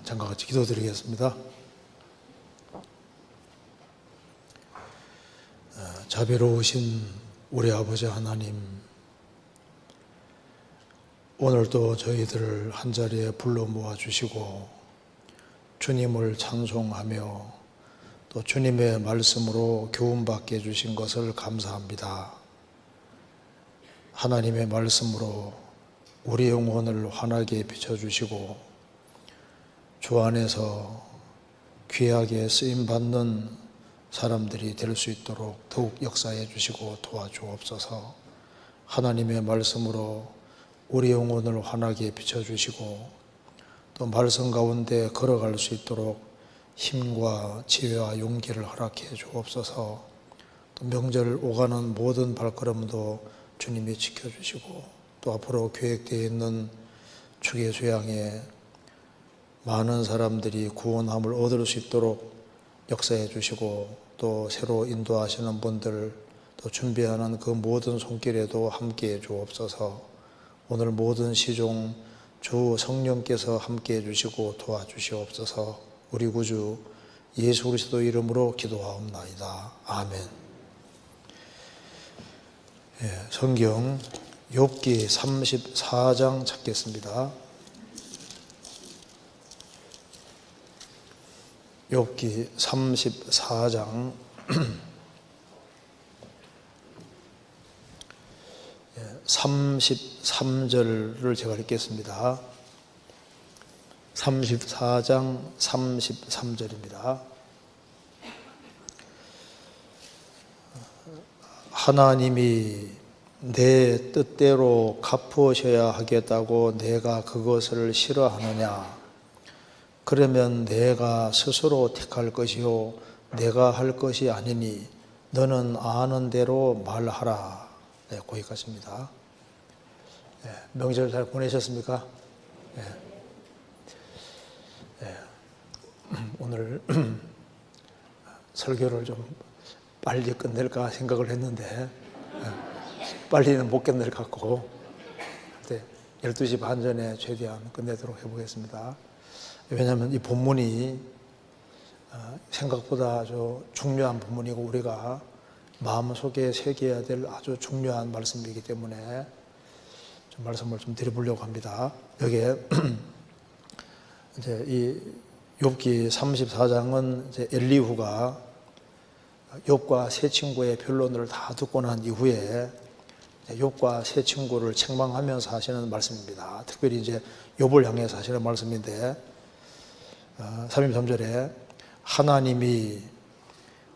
잠깐 같이 기도드리겠습니다. 자비로우신 우리 아버지 하나님, 오늘도 저희들을 한자리에 불러 모아주시고 주님을 찬송하며 또 주님의 말씀으로 교훈받게 해주신 것을 감사합니다. 하나님의 말씀으로 우리 영혼을 환하게 비춰주시고 주 안에서 귀하게 쓰임받는 사람들이 될 수 있도록 더욱 역사해 주시고 도와주옵소서. 하나님의 말씀으로 우리 영혼을 환하게 비춰주시고 또 말씀 가운데 걸어갈 수 있도록 힘과 지혜와 용기를 허락해 주옵소서. 또 명절 오가는 모든 발걸음도 주님이 지켜주시고 또 앞으로 계획되어 있는 주의 수양에 많은 사람들이 구원함을 얻을 수 있도록 역사해 주시고 또 새로 인도하시는 분들 또 준비하는 그 모든 손길에도 함께해 주옵소서. 오늘 모든 시종 주 성령께서 함께해 주시고 도와주시옵소서. 우리 구주 예수 그리스도 이름으로 기도하옵나이다. 아멘. 성경 욥기 34장 찾겠습니다. 욥기 34장 33절을 제가 읽겠습니다. 34장 33절입니다. 하나님이 내 뜻대로 갚으셔야 하겠다고 내가 그것을 싫어하느냐? 그러면 내가 스스로 택할 것이요 내가 할 것이 아니니 너는 아는 대로 말하라. 네, 거기까지입니다. 네, 명절 잘 보내셨습니까? 네. 네. 오늘 설교를 좀 빨리 끝낼까 생각을 했는데 빨리는 못 끝낼 것 같고 12시 반 전에 최대한 끝내도록 해보겠습니다. 왜냐하면 이 본문이 생각보다 아주 중요한 본문이고 우리가 마음속에 새겨야 될 아주 중요한 말씀이기 때문에 좀 말씀을 좀 드려보려고 합니다. 여기에 이제 이 욥기 34장은 이제 엘리후가 욥과 세 친구의 변론을 다 듣고 난 이후에 욥과 세 친구를 책망하면서 하시는 말씀입니다. 특별히 이제 욥을 향해서 하시는 말씀인데 33절에 하나님이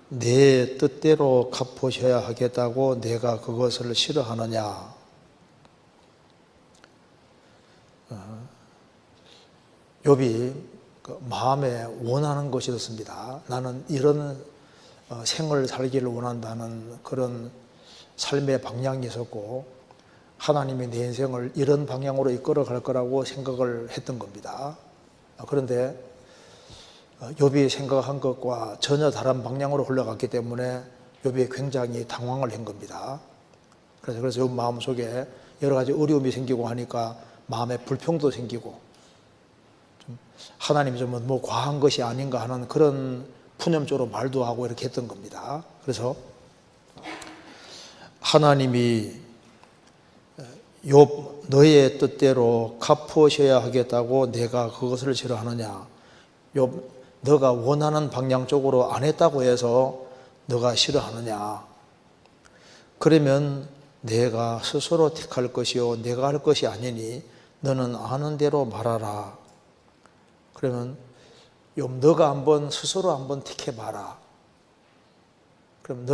내 뜻대로 갚으셔야 하겠다고 내가 그것을 싫어하느냐? 욥이 마음에 원하는 것이 있었습니다. 나는 이런 생을 살기를 원한다는 그런 삶의 방향이 있었고 하나님이 내 인생을 이런 방향으로 이끌어 갈 거라고 생각을 했던 겁니다. 그런데 욥이 생각한 것과 전혀 다른 방향으로 흘러갔기 때문에 욥이 굉장히 당황을 한 겁니다. 그래서 욥 마음속에 여러 가지 어려움이 생기고 하니까 마음에 불평도 생기고 좀 하나님이 좀 뭐 과한 것이 아닌가 하는 그런 푸념적으로 말도 하고 이렇게 했던 겁니다. 그래서 하나님이 욥 너의 뜻대로 갚으셔야 하겠다고 내가 그것을 싫어하느냐? 욥 너가 원하는 방향 쪽으로 안 했다고 해서 너가 싫어하느냐? 그러면 내가 스스로 택할 것이요 내가 할 것이 아니니 너는 아는 대로 말하라. 그러면 욥 너가 한번 스스로 한번 택해봐라. 그럼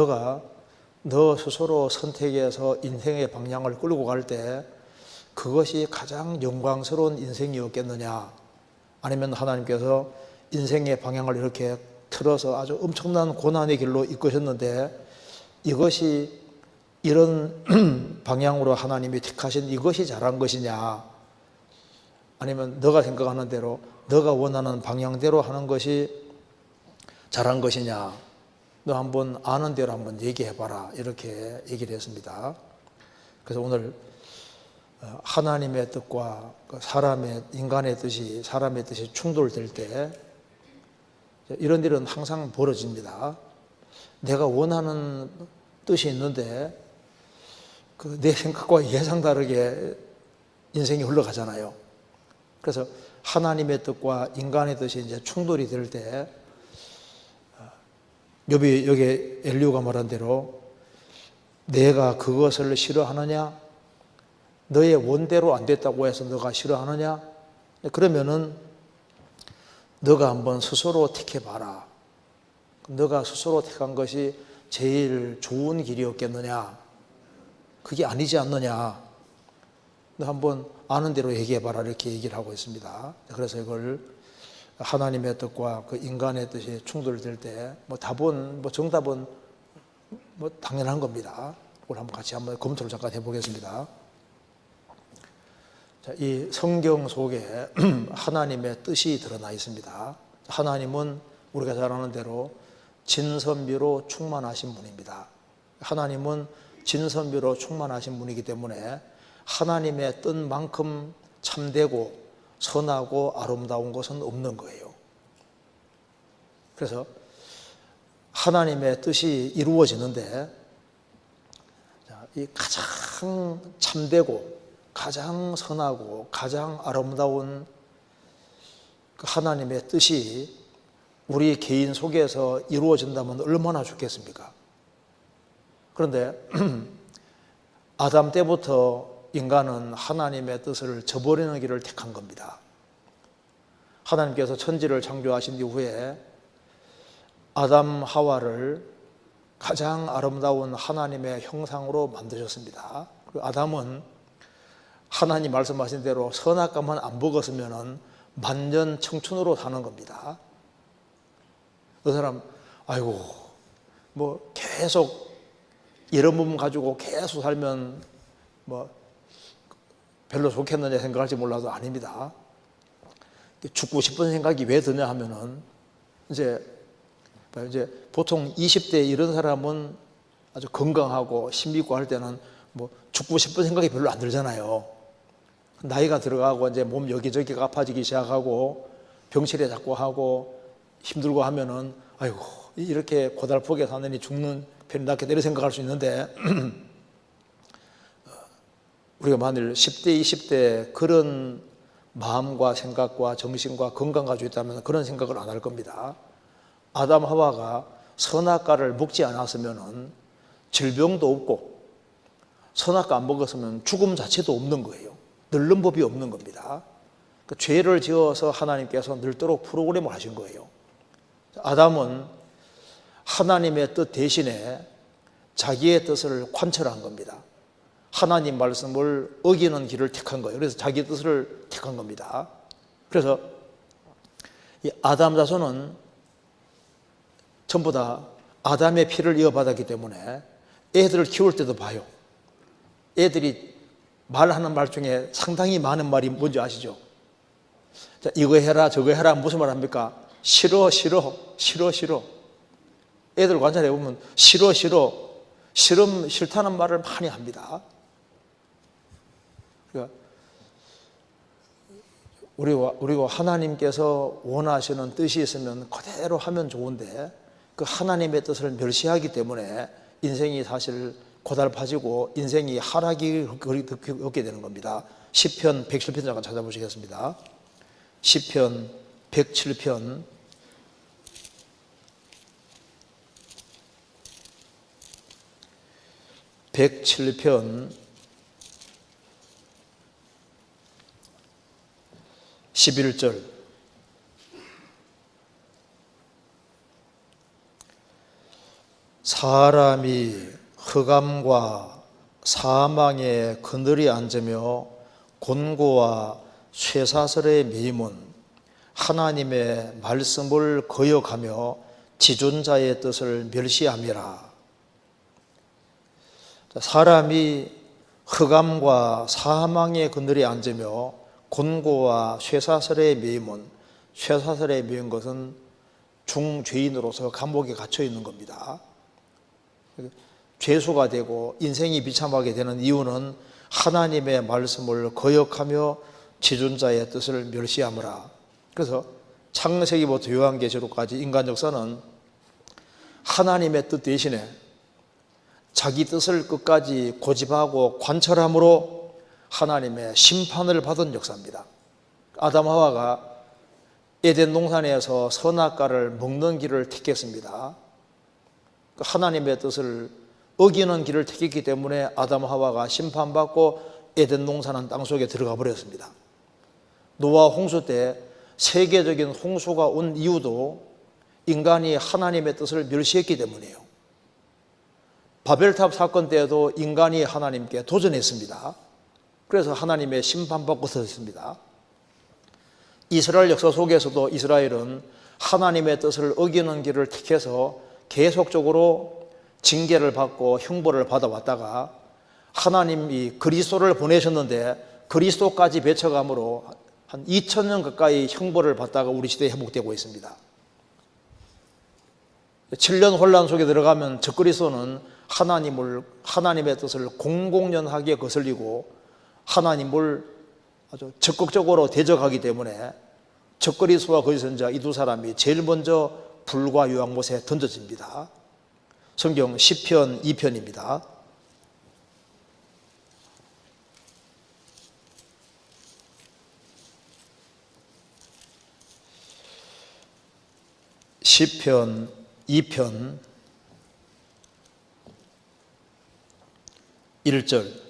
너 스스로 선택해서 인생의 방향을 끌고 갈 때 그것이 가장 영광스러운 인생이었겠느냐? 아니면 하나님께서 인생의 방향을 이렇게 틀어서 아주 엄청난 고난의 길로 이끄셨는데 이것이 이런 방향으로 하나님이 택하신 이것이 잘한 것이냐? 아니면 너가 생각하는 대로 너가 원하는 방향대로 하는 것이 잘한 것이냐? 너 한번 아는 대로 한번 얘기해봐라. 이렇게 얘기를 했습니다. 그래서 오늘 하나님의 뜻과 인간의 뜻이, 사람의 뜻이 충돌될 때 이런 일은 항상 벌어집니다. 내가 원하는 뜻이 있는데 내 생각과 예상 다르게 인생이 흘러가잖아요. 그래서 하나님의 뜻과 인간의 뜻이 이제 충돌이 될 때, 여기 엘리후가 말한 대로 내가 그것을 싫어하느냐? 너의 원대로 안 됐다고 해서 너가 싫어하느냐? 그러면은 너가 한번 스스로 택해봐라. 너가 스스로 택한 것이 제일 좋은 길이었겠느냐? 그게 아니지 않느냐? 너 한번 아는 대로 얘기해봐라, 이렇게 얘기를 하고 있습니다. 그래서 이걸 하나님의 뜻과 그 인간의 뜻이 충돌될 때 답은 정답은 당연한 겁니다. 그걸 같이 한번 검토를 잠깐 해보겠습니다. 자, 이 성경 속에 하나님의 뜻이 드러나 있습니다. 하나님은 우리가 잘 아는 대로 진선미로 충만하신 분입니다. 하나님은 진선미로 충만하신 분이기 때문에 하나님의 뜻만큼 참되고 선하고 아름다운 것은 없는 거예요. 그래서 하나님의 뜻이 이루어지는데 이 가장 참되고 가장 선하고 가장 아름다운 그 하나님의 뜻이 우리 개인 속에서 이루어진다면 얼마나 좋겠습니까? 그런데 아담 때부터 인간은 하나님의 뜻을 저버리는 길을 택한 겁니다. 하나님께서 천지를 창조하신 이후에 아담 하와를 가장 아름다운 하나님의 형상으로 만드셨습니다. 아담은 하나님 말씀하신 대로 선악과만 안 먹었으면 만년 청춘으로 사는 겁니다. 그 사람 아이고 계속 이런 몸 가지고 계속 살면 별로 좋겠느냐 생각할지 몰라도 아닙니다. 죽고 싶은 생각이 왜 드냐 하면은 이제 보통 20대 이런 사람은 아주 건강하고 힘 있고 할 때는 죽고 싶은 생각이 별로 안 들잖아요. 나이가 들어가고 이제 몸 여기저기가 아파지기 시작하고 병실에 자꾸 하고 힘들고 하면은 아이고 이렇게 고달프게 사느니 죽는 편이 낫겠다 이런 생각할 수 있는데 우리가 만일 10대, 20대 그런 마음과 생각과 정신과 건강 가지고 있다면 그런 생각을 안 할 겁니다. 아담 하와가 선악과를 먹지 않았으면 질병도 없고 선악과 안 먹었으면 죽음 자체도 없는 거예요. 늙는 법이 없는 겁니다. 그러니까 죄를 지어서 하나님께서 늙도록 프로그램을 하신 거예요. 아담은 하나님의 뜻 대신에 자기의 뜻을 관철한 겁니다. 하나님 말씀을 어기는 길을 택한 거예요. 그래서 자기 뜻을 택한 겁니다. 그래서 이 아담 자손은 전부 다 아담의 피를 이어받았기 때문에 애들을 키울 때도 봐요. 애들이 말하는 말 중에 상당히 많은 말이 뭔지 아시죠? 자, 이거 해라 저거 해라 무슨 말 합니까? 싫어 싫어 싫어 싫어. 애들 관찰해 보면 싫어 싫어 싫다는 말을 많이 합니다. 우리가 하나님께서 원하시는 뜻이 있으면 그대로 하면 좋은데 그 하나님의 뜻을 멸시하기 때문에 인생이 사실 고달파지고 인생이 하락이 겪게 되는 겁니다. 시편 107편 잠깐 찾아보시겠습니다. 시편 107편 107편 11절 사람이 흑암과 사망의 그늘이 앉으며 곤고와 쇠사슬에 매임은 하나님의 말씀을 거역하며 지존자의 뜻을 멸시함이라. 사람이 흑암과 사망의 그늘에 앉으며 곤고와 쇠사슬에 매임은, 쇠사슬에 매인 것은 중죄인으로서 감옥에 갇혀 있는 겁니다. 죄수가 되고 인생이 비참하게 되는 이유는 하나님의 말씀을 거역하며 지존자의 뜻을 멸시하므라. 그래서 창세기부터 요한계시록까지 인간 역사는 하나님의 뜻 대신에 자기 뜻을 끝까지 고집하고 관철함으로 하나님의 심판을 받은 역사입니다. 아담 하와가 에덴 동산에서 선악과를 먹는 길을 택했습니다. 하나님의 뜻을 어기는 길을 택했기 때문에 아담 하와가 심판받고 에덴 동산은 땅속에 들어가 버렸습니다. 노아 홍수 때 세계적인 홍수가 온 이유도 인간이 하나님의 뜻을 멸시했기 때문이에요. 바벨탑 사건 때에도 인간이 하나님께 도전했습니다. 그래서 하나님의 심판받고 섰습니다. 이스라엘 역사 속에서도 이스라엘은 하나님의 뜻을 어기는 길을 택해서 계속적으로 징계를 받고 형벌을 받아왔다가 하나님이 그리스도를 보내셨는데 그리스도까지 배쳐감으로 한 2000년 가까이 형벌을 받다가 우리 시대에 회복되고 있습니다. 7년 혼란 속에 들어가면 적그리스도는 하나님의 뜻을 공공연하게 거슬리고 하나님을 아주 적극적으로 대적하기 때문에 적그리스도와 거짓 선지자 이 두 사람이 제일 먼저 불과 유황못에 던져집니다. 성경 시편 2편입니다. 시편 2편 1절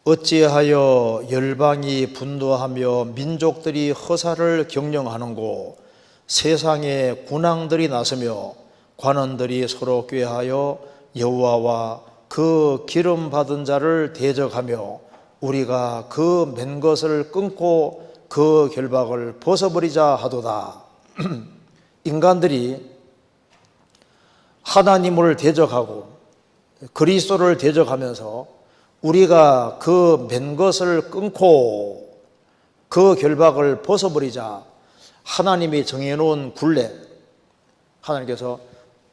어찌하여 열방이 분노하며 민족들이 허사를 경영하는고 세상에 군왕들이 나서며 관원들이 서로 꾀하여 여호와와 그 기름 받은 자를 대적하며 우리가 그 맨 것을 끊고 그 결박을 벗어버리자 하도다. 인간들이 하나님을 대적하고 그리스도를 대적하면서 우리가 그 맨 것을 끊고 그 결박을 벗어버리자 하나님이 정해놓은 굴레, 하나님께서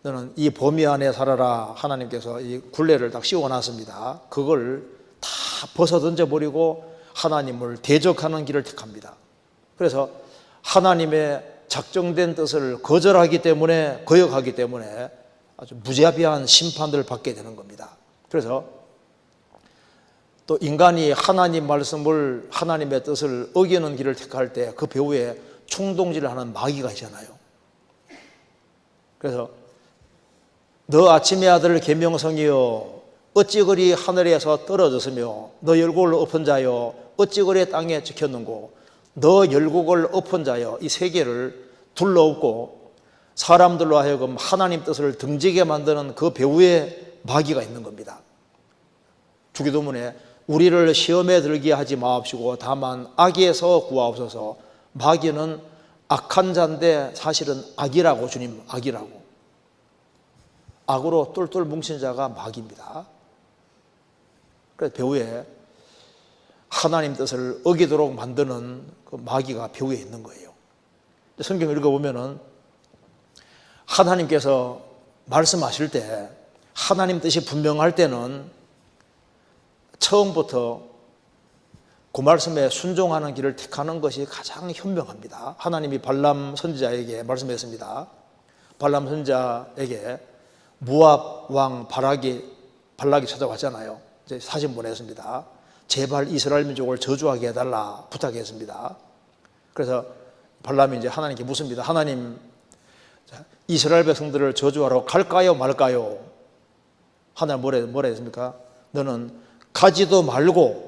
너는 이 범위 안에 살아라, 하나님께서 이 굴레를 딱 씌워놨습니다. 그걸 다 벗어던져버리고 하나님을 대적하는 길을 택합니다. 그래서 하나님의 작정된 뜻을 거절하기 때문에, 거역하기 때문에 아주 무자비한 심판을 받게 되는 겁니다. 그래서 또 인간이 하나님 말씀을, 하나님의 뜻을 어기는 길을 택할 때 그 배후에 충동질을 하는 마귀가 있잖아요. 그래서 너 아침의 아들 계명성이여 어찌 그리 하늘에서 떨어졌으며 너 열국을 엎은 자여 어찌 그리 땅에 찍혔는고 너 열국을 엎은 자여 이 세계를 둘러엎고 사람들로 하여금 하나님 뜻을 등지게 만드는 그 배후에 마귀가 있는 겁니다. 주기도문에 우리를 시험에 들게 하지 마옵시고 다만 악에서 구하옵소서. 마귀는 악한 자인데 사실은 악이라고, 주님 악이라고. 악으로 똘똘 뭉친 자가 마귀입니다. 그래서 배후에 하나님 뜻을 어기도록 만드는 그 마귀가 배후에 있는 거예요. 성경을 읽어보면은 하나님께서 말씀하실 때 하나님 뜻이 분명할 때는 처음부터 그 말씀에 순종하는 길을 택하는 것이 가장 현명합니다. 하나님이 발람 선지자에게 말씀했습니다. 발람 선지자에게 모압 왕 발락이 찾아왔잖아요. 이제 사진 보냈습니다. 제발 이스라엘 민족을 저주하게 해달라 부탁했습니다. 그래서 발람이 이제 하나님께 묻습니다. 하나님, 이스라엘 백성들을 저주하러 갈까요 말까요? 하나님 뭐라 했습니까? 너는 가지도 말고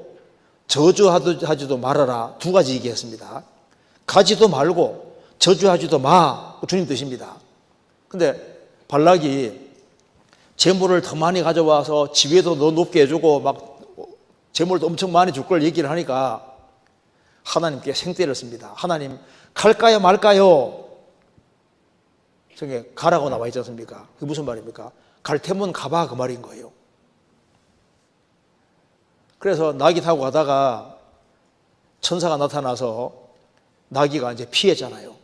저주하지도 말아라. 두 가지 얘기했습니다. 가지도 말고 저주하지도 마. 주님 뜻입니다. 근데 발락이 재물을 더 많이 가져와서 지위도 더 높게 해주고 막 재물도 엄청 많이 줄 걸 얘기를 하니까 하나님께 생떼를 씁니다. 하나님, 갈까요 말까요? 저게 가라고 나와 있지 않습니까? 그게 무슨 말입니까? 갈 테면 가봐, 그 말인 거예요. 그래서 나귀 타고 가다가 천사가 나타나서 나귀가 이제 피했잖아요.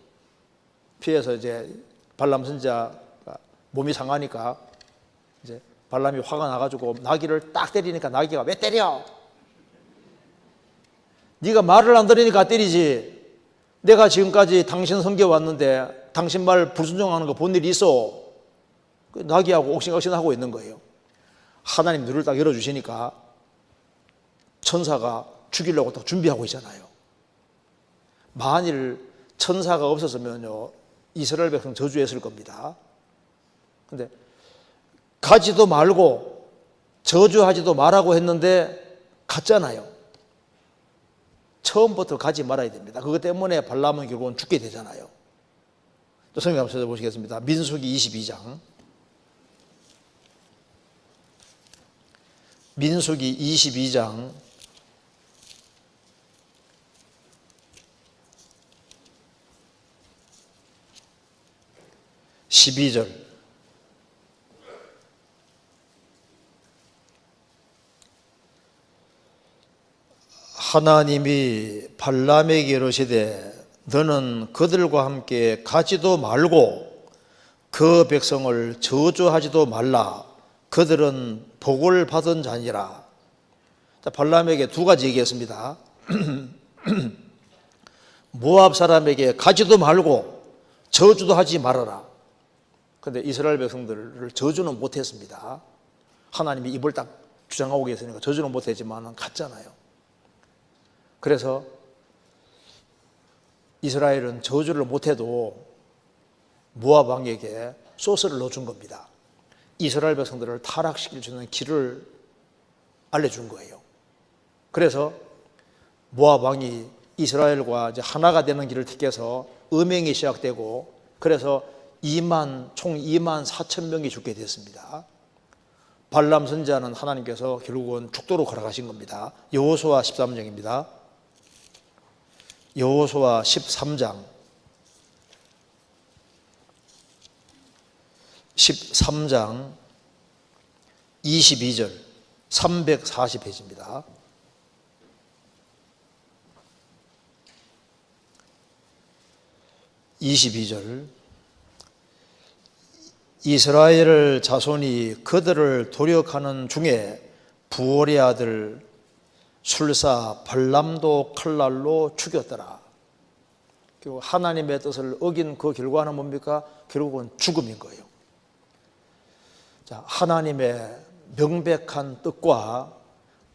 피해서 이제 발람 선지자가 몸이 상하니까 이제 발람이 화가 나가지고 나귀를 딱 때리니까 나귀가 왜 때려? 네가 말을 안 들으니까 때리지. 내가 지금까지 당신 섬겨왔는데 당신 말 불순종하는 거 본 일이 있어. 나귀하고 옥신각신하고 있는 거예요. 하나님 눈을 딱 열어주시니까 천사가 죽이려고 딱 준비하고 있잖아요. 만일 천사가 없었으면요, 이스라엘 백성 저주했을 겁니다. 근데 가지도 말고 저주하지도 말라고 했는데 갔잖아요. 처음부터 가지 말아야 됩니다. 그것 때문에 발람은 결국은 죽게 되잖아요. 또 성경 한번 찾아보시겠습니다. 민수기 22장. 민수기 22장 12절. 하나님이 발람에게 이르시되 너는 그들과 함께 가지도 말고 그 백성을 저주하지도 말라. 그들은 복을 받은 자니라. 자, 발람에게 두 가지 얘기했습니다. 모압 사람에게 가지도 말고 저주도 하지 말아라. 그런데 이스라엘 백성들을 저주는 못했습니다. 하나님이 입을 딱 주장하고 계시니까 저주는 못했지만 갔잖아요. 그래서 이스라엘은 저주를 못해도 모압 왕에게 소스를 넣어준 겁니다. 이스라엘 백성들을 타락시킬 수 있는 길을 알려준 거예요. 그래서 모압 왕이 이스라엘과 이제 하나가 되는 길을 택해서 음행이 시작되고, 그래서 총 2만 4천 명이 죽게 됐습니다. 발람 선지자는 하나님께서 결국은 죽도록 허락하신 겁니다. 여호수아 13장입니다. 여호수아 13장 22절 340페이지입니다. 이스라엘 자손이 그들을 도력하는 중에 부올의 아들 술사 발람도 칼날로 죽였더라. 결국 하나님의 뜻을 어긴 그 결과는 뭡니까? 결국은 죽음인 거예요. 자, 하나님의 명백한 뜻과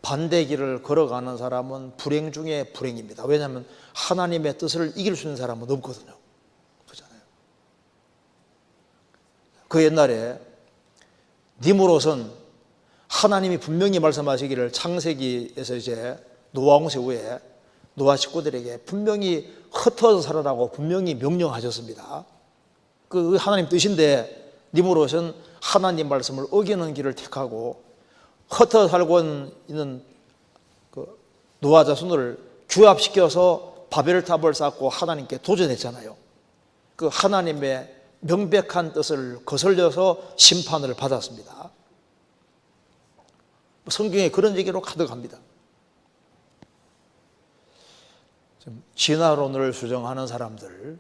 반대 길을 걸어가는 사람은 불행 중에 불행입니다. 왜냐하면 하나님의 뜻을 이길 수 있는 사람은 없거든요. 그렇잖아요. 그 옛날에 니므롯은 하나님이 분명히 말씀하시기를 창세기에서 이제 노아 홍세 후에 노아 식구들에게 분명히 흩어져 살아라고 분명히 명령하셨습니다. 그 하나님 뜻인데 니므롯은 하나님 말씀을 어기는 길을 택하고 흩어져 살고 있는 그 노아 자손을 규합시켜서 바벨탑을 쌓고 하나님께 도전했잖아요. 그 하나님의 명백한 뜻을 거슬려서 심판을 받았습니다. 성경에 그런 얘기로 가득합니다. 진화론을 수정하는 사람들,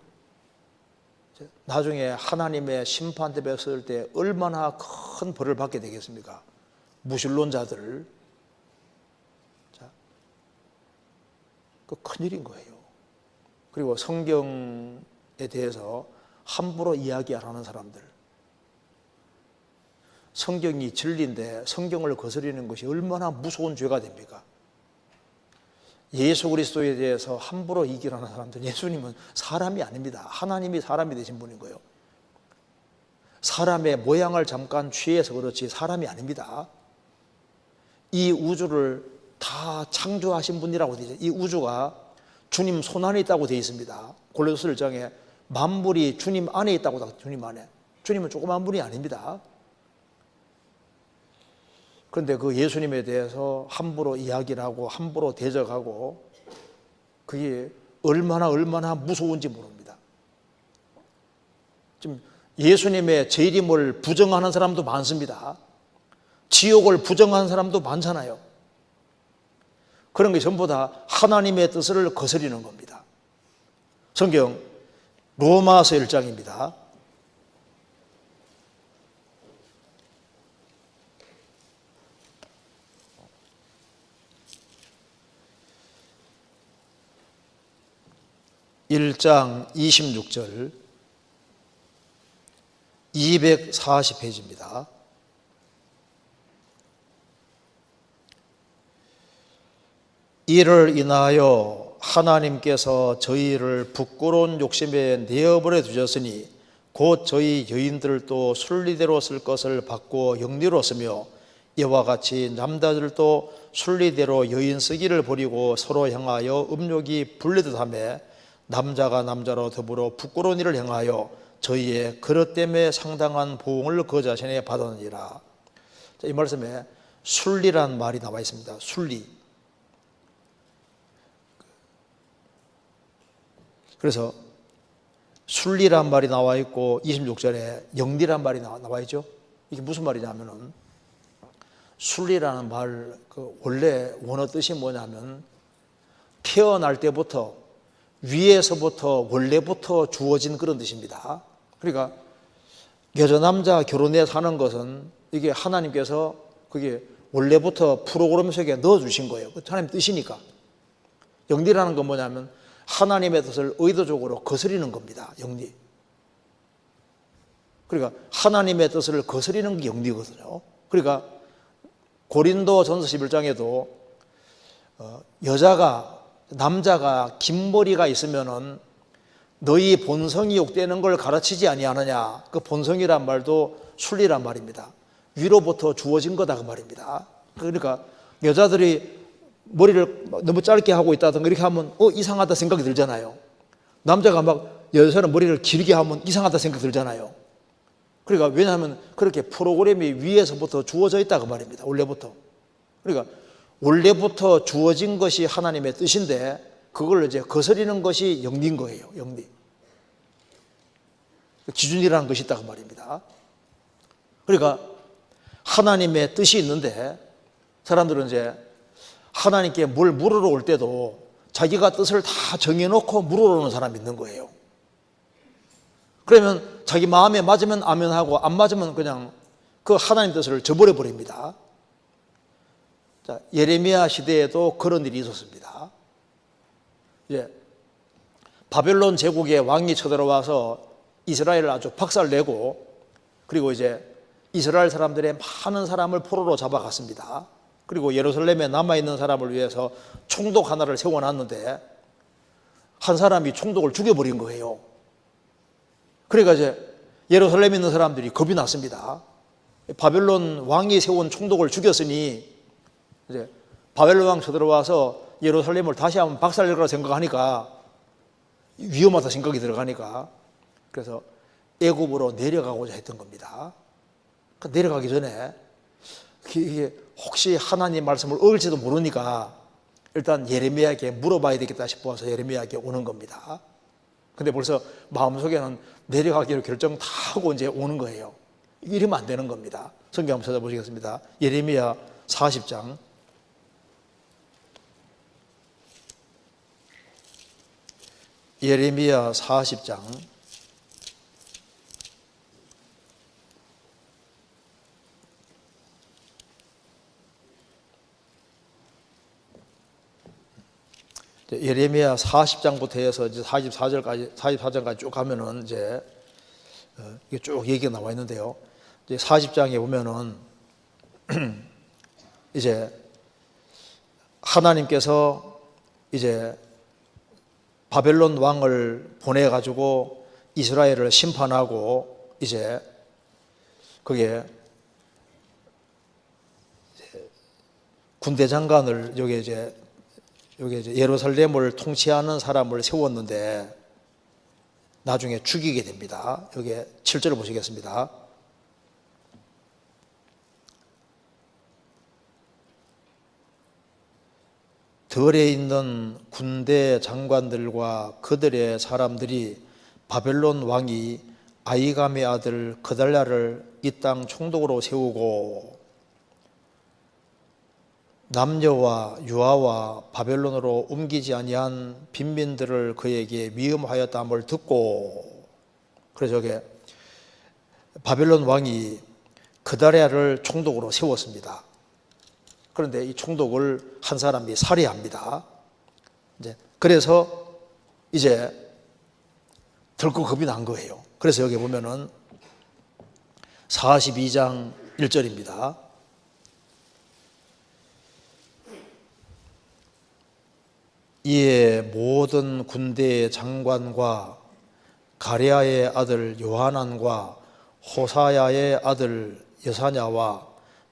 나중에 하나님의 심판대에 설 때 얼마나 큰 벌을 받게 되겠습니까? 무신론자들, 그 큰일인 거예요. 그리고 성경에 대해서 함부로 이야기 안 하는 사람들, 성경이 진리인데 성경을 거스르는 것이 얼마나 무서운 죄가 됩니까? 예수 그리스도에 대해서 함부로 얘기하는 사람들, 예수님은 사람이 아닙니다. 하나님이 사람이 되신 분인 거예요. 사람의 모양을 잠깐 취해서 그렇지 사람이 아닙니다. 이 우주를 다 창조하신 분이라고 되어 있어요. 이 우주가 주님 손 안에 있다고 되어 있습니다. 골로새 1장에 만물이 주님 안에 있다고, 주님 안에. 주님은 조그만 분이 아닙니다. 그런데 그 예수님에 대해서 함부로 이야기를 하고 함부로 대적하고, 그게 얼마나 무서운지 모릅니다. 지금 예수님의 재림을 부정하는 사람도 많습니다. 지옥을 부정하는 사람도 많잖아요. 그런 게 전부 다 하나님의 뜻을 거스리는 겁니다. 성경 로마서 1장입니다. 1장 26절 240페이지입니다. 이를 인하여 하나님께서 저희를 부끄러운 욕심에 내어버려 두셨으니 곧 저희 여인들도 순리대로 쓸 것을 받고 영리로 쓰며 이와 같이 남자들도 순리대로 여인 쓰기를 버리고 서로 향하여 음욕이 불리듯하며 남자가 남자로 더불어 부끄러운 일을 행하여 저희의 그릇 때문에 상당한 보응을 그 자신에 받았느니라. 이 말씀에 순리란 말이 나와 있습니다. 순리. 그래서 순리란 말이 나와 있고 26절에 영리란 말이 나와 있죠. 이게 무슨 말이냐면은 순리라는 말 원래 원어 뜻이 뭐냐면 태어날 때부터 위에서부터 원래부터 주어진 그런 뜻입니다. 그러니까 여자 남자 결혼해 사는 것은 이게 하나님께서 그게 원래부터 프로그램 속에 넣어주신 거예요. 하나님 뜻이니까. 영리라는 건 뭐냐면 하나님의 뜻을 의도적으로 거스리는 겁니다. 영리. 그러니까 하나님의 뜻을 거스리는 게 영리거든요. 그러니까 고린도 전서 11장에도 남자가 긴 머리가 있으면은 너희 본성이 욕되는 걸 가르치지 아니하느냐. 그 본성이란 말도 순리란 말입니다. 위로부터 주어진 거다 그 말입니다. 그러니까 여자들이 머리를 너무 짧게 하고 있다든가 이렇게 하면 이상하다 생각이 들잖아요. 남자가 막 여자는 머리를 길게 하면 이상하다 생각이 들잖아요. 그러니까 왜냐하면 그렇게 프로그램이 위에서부터 주어져 있다 그 말입니다. 원래부터. 그러니까 원래부터 주어진 것이 하나님의 뜻인데 그걸 이제 거스리는 것이 영리인 거예요. 영리. 기준이라는 것이 있다 그 말입니다. 그러니까 하나님의 뜻이 있는데 사람들은 이제 하나님께 뭘 물으러 올 때도 자기가 뜻을 다 정해놓고 물으러 오는 사람이 있는 거예요. 그러면 자기 마음에 맞으면 아멘하고 안 맞으면 그냥 그 하나님 뜻을 저버려 버립니다. 자, 예레미야 시대에도 그런 일이 있었습니다. 이제 바벨론 제국의 왕이 쳐들어와서 이스라엘을 아주 박살내고 그리고 이제 이스라엘 사람들의 많은 사람을 포로로 잡아갔습니다. 그리고 예루살렘에 남아있는 사람을 위해서 총독 하나를 세워놨는데 한 사람이 총독을 죽여버린 거예요. 그러니까 이제 예루살렘에 있는 사람들이 겁이 났습니다. 바벨론 왕이 세운 총독을 죽였으니 이제 바벨론 왕 쳐들어와서 예루살렘을 다시 한번 박살낼 거라 생각하니까 위험하다 생각이 들어가니까 그래서 애굽으로 내려가고자 했던 겁니다. 내려가기 전에 이게 혹시 하나님 말씀을 어길지도 모르니까 일단 예레미야에게 물어봐야 되겠다 싶어서 예레미야에게 오는 겁니다. 근데 벌써 마음속에는 내려가기로 결정 다 하고 이제 오는 거예요. 이러면 안 되는 겁니다. 성경 한번 찾아보시겠습니다. 예레미야 40장. 예레미야 40장. 예레미야 40장부터 해서 이제 44장까지 쭉 가면은 이제 이게 쭉 얘기가 나와 있는데요. 이제 40장에 보면은 이제 하나님께서 이제 바벨론 왕을 보내 가지고 이스라엘을 심판하고 이제 그게 군대 장관을 여기 이제 예루살렘을 통치하는 사람을 세웠는데 나중에 죽이게 됩니다. 여기 7절을 보시겠습니다. 들에 있는 군대 장관들과 그들의 사람들이 바벨론 왕이 아이감의 아들 그달랴를 이 땅 총독으로 세우고 남녀와 유아와 바벨론으로 옮기지 아니한 빈민들을 그에게 위임하였다함을 듣고 그래서 저게 바벨론 왕이 그달랴를 총독으로 세웠습니다. 그런데 이 총독을 한 사람이 살해합니다. 그래서 이제 덜컥 겁이 난 거예요. 그래서 여기 보면은 42장 1절입니다. 이에 모든 군대의 장관과 가랴의 아들 요하난과 호사야의 아들 여사냐와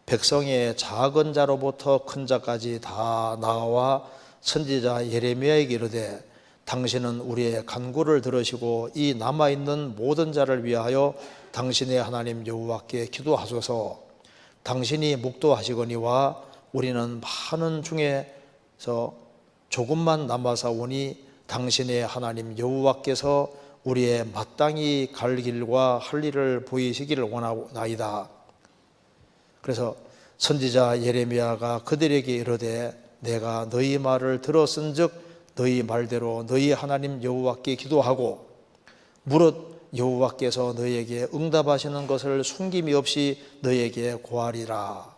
백성의 작은 자로부터 큰 자까지 다 나와 선지자 예레미야에게 이르되 당신은 우리의 간구를 들으시고 이 남아있는 모든 자를 위하여 당신의 하나님 여호와께 기도하소서. 당신이 묵도하시거니와 우리는 많은 중에서 조금만 남아사오니 당신의 하나님 여호와께서 우리의 마땅히 갈 길과 할 일을 보이시기를 원하나이다. 그래서 선지자 예레미야가 그들에게 이르되 내가 너희 말을 들었은즉 너희 말대로 너희 하나님 여호와께 기도하고 무릇 여호와께서 너희에게 응답하시는 것을 숨김이 없이 너희에게 고하리라.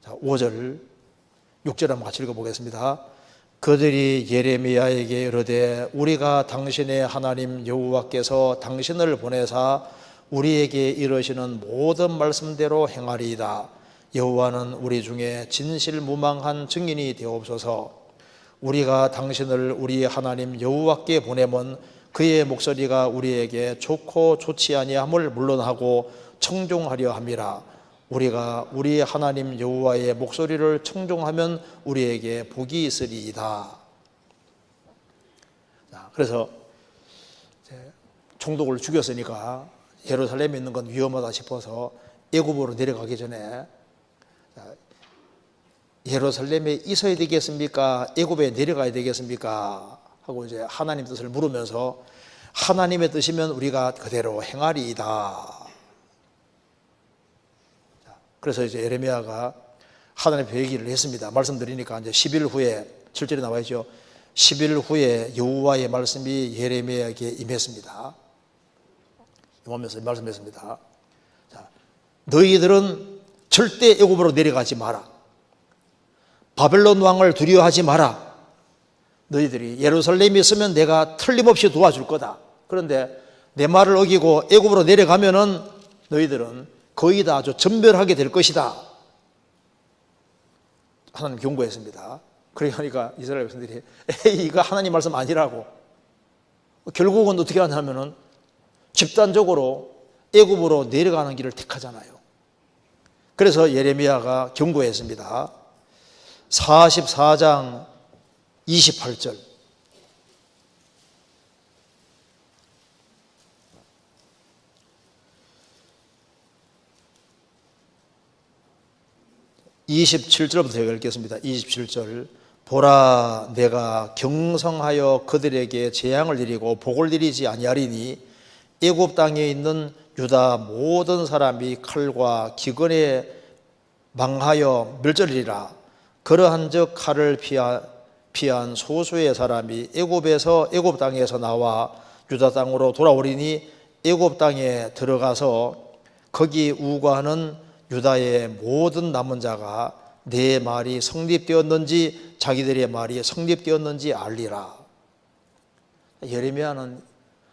자, 5절 6절 한번 같이 읽어보겠습니다. 그들이 예레미야에게 이르되 우리가 당신의 하나님 여호와께서 당신을 보내사 우리에게 이르시는 모든 말씀대로 행하리이다. 여호와는 우리 중에 진실무망한 증인이 되옵소서. 우리가 당신을 우리 하나님 여호와께 보내면 그의 목소리가 우리에게 좋고 좋지 아니함을 물론하고 청종하려 함이라. 우리가 우리 하나님 여호와의 목소리를 청종하면 우리에게 복이 있으리이다. 그래서 총독을 죽였으니까 예루살렘에 있는 건 위험하다 싶어서 애굽으로 내려가기 전에 예루살렘에 있어야 되겠습니까? 애굽에 내려가야 되겠습니까? 하고 이제 하나님 뜻을 물으면서 하나님의 뜻이면 우리가 그대로 행하리이다. 그래서 이제 예레미야가 하나님의 얘기를 했습니다. 말씀드리니까 이제 10일 후에 7절에 나와 있죠. 10일 후에 여호와의 말씀이 예레미야에게 임했습니다. 임하면서 말씀했습니다. 자, 너희들은 절대 애굽으로 내려가지 마라. 바벨론 왕을 두려워하지 마라. 너희들이 예루살렘에 있으면 내가 틀림없이 도와줄 거다. 그런데 내 말을 어기고 애굽으로 내려가면은 너희들은 거의 다 아주 전멸하게 될 것이다. 하나님 경고했습니다. 그러니까 이스라엘 백성들이 에이 이거 하나님 말씀 아니라고. 결국은 어떻게 하냐면은 집단적으로 애굽으로 내려가는 길을 택하잖아요. 그래서 예레미야가 경고했습니다. 44장 28절. (27절부터) 제가 읽겠습니다. 27절. 보라 내가 경성하여 그들에게 재앙을 내리고 복을 내리지 아니하리니 애굽 땅에 있는 유다 모든 사람이 칼과 기근에 망하여 멸절이리라. 그러한즉 칼을 피한 소수의 사람이 애굽 땅에서 나와 유다 땅으로 돌아오리니 애굽 땅에 들어가서 거기 우거하는 유다의 모든 남은 자가 내 말이 성립되었는지 자기들의 말이 성립되었는지 알리라. 예레미야는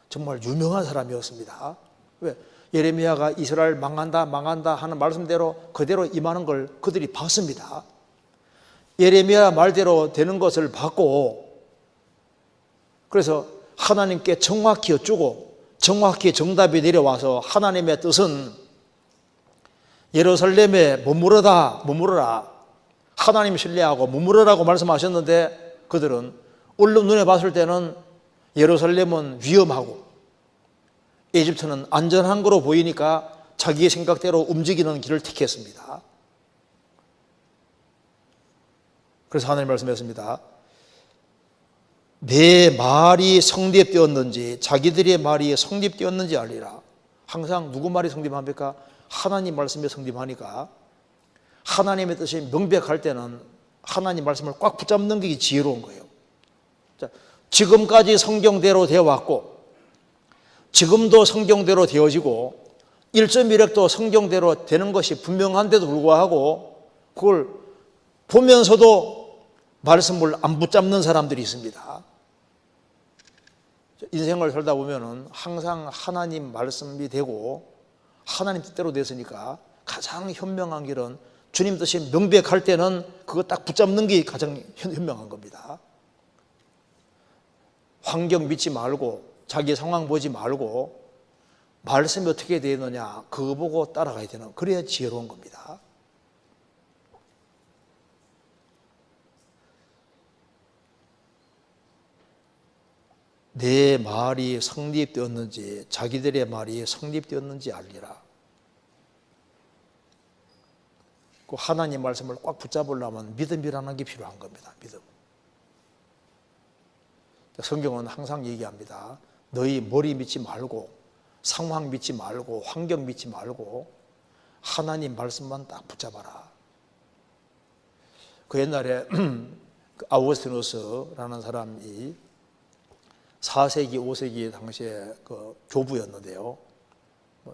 정말 유명한 사람이었습니다. 왜? 예레미야가 이스라엘 망한다 하는 말씀대로 그대로 임하는 걸 그들이 봤습니다. 예레미야 말대로 되는 것을 봤고, 그래서 하나님께 정확히 여쭈고 정확히 정답이 내려와서 하나님의 뜻은 예루살렘에 머무르라, 하나님 신뢰하고 머무르라고 말씀하셨는데 그들은 얼른 눈에 봤을 때는 예루살렘은 위험하고 이집트는 안전한 거로 보이니까 자기의 생각대로 움직이는 길을 택했습니다. 그래서 하나님 말씀했습니다. 내 말이 성립되었는지 자기들의 말이 성립되었는지 알리라. 항상 누구 말이 성립합니까? 하나님 말씀이 성립하니까 하나님의 뜻이 명백할 때는 하나님 말씀을 꽉 붙잡는 게 지혜로운 거예요. 자, 지금까지 성경대로 되어 왔고 지금도 성경대로 되어지고 1.1핵도 성경대로 되는 것이 분명한데도 불구하고 그걸 보면서도 말씀을 안 붙잡는 사람들이 있습니다. 인생을 살다 보면은 항상 하나님 말씀이 되고 하나님 뜻대로 됐으니까 가장 현명한 길은 주님 뜻이 명백할 때는 그거 딱 붙잡는 게 가장 현명한 겁니다. 환경 믿지 말고 자기 상황 보지 말고 말씀이 어떻게 되느냐 그거 보고 따라가야 되는, 그래야 지혜로운 겁니다. 내 말이 성립되었는지 자기들의 말이 성립되었는지 알리라. 그 하나님 말씀을 꽉 붙잡으려면 믿음이라는 게 필요한 겁니다. 믿음. 성경은 항상 얘기합니다. 너희 머리 믿지 말고 상황 믿지 말고 환경 믿지 말고 하나님 말씀만 딱 붙잡아라. 그 옛날에 아우구스티누스라는 사람이 4세기, 5세기 당시에 그 교부였는데요.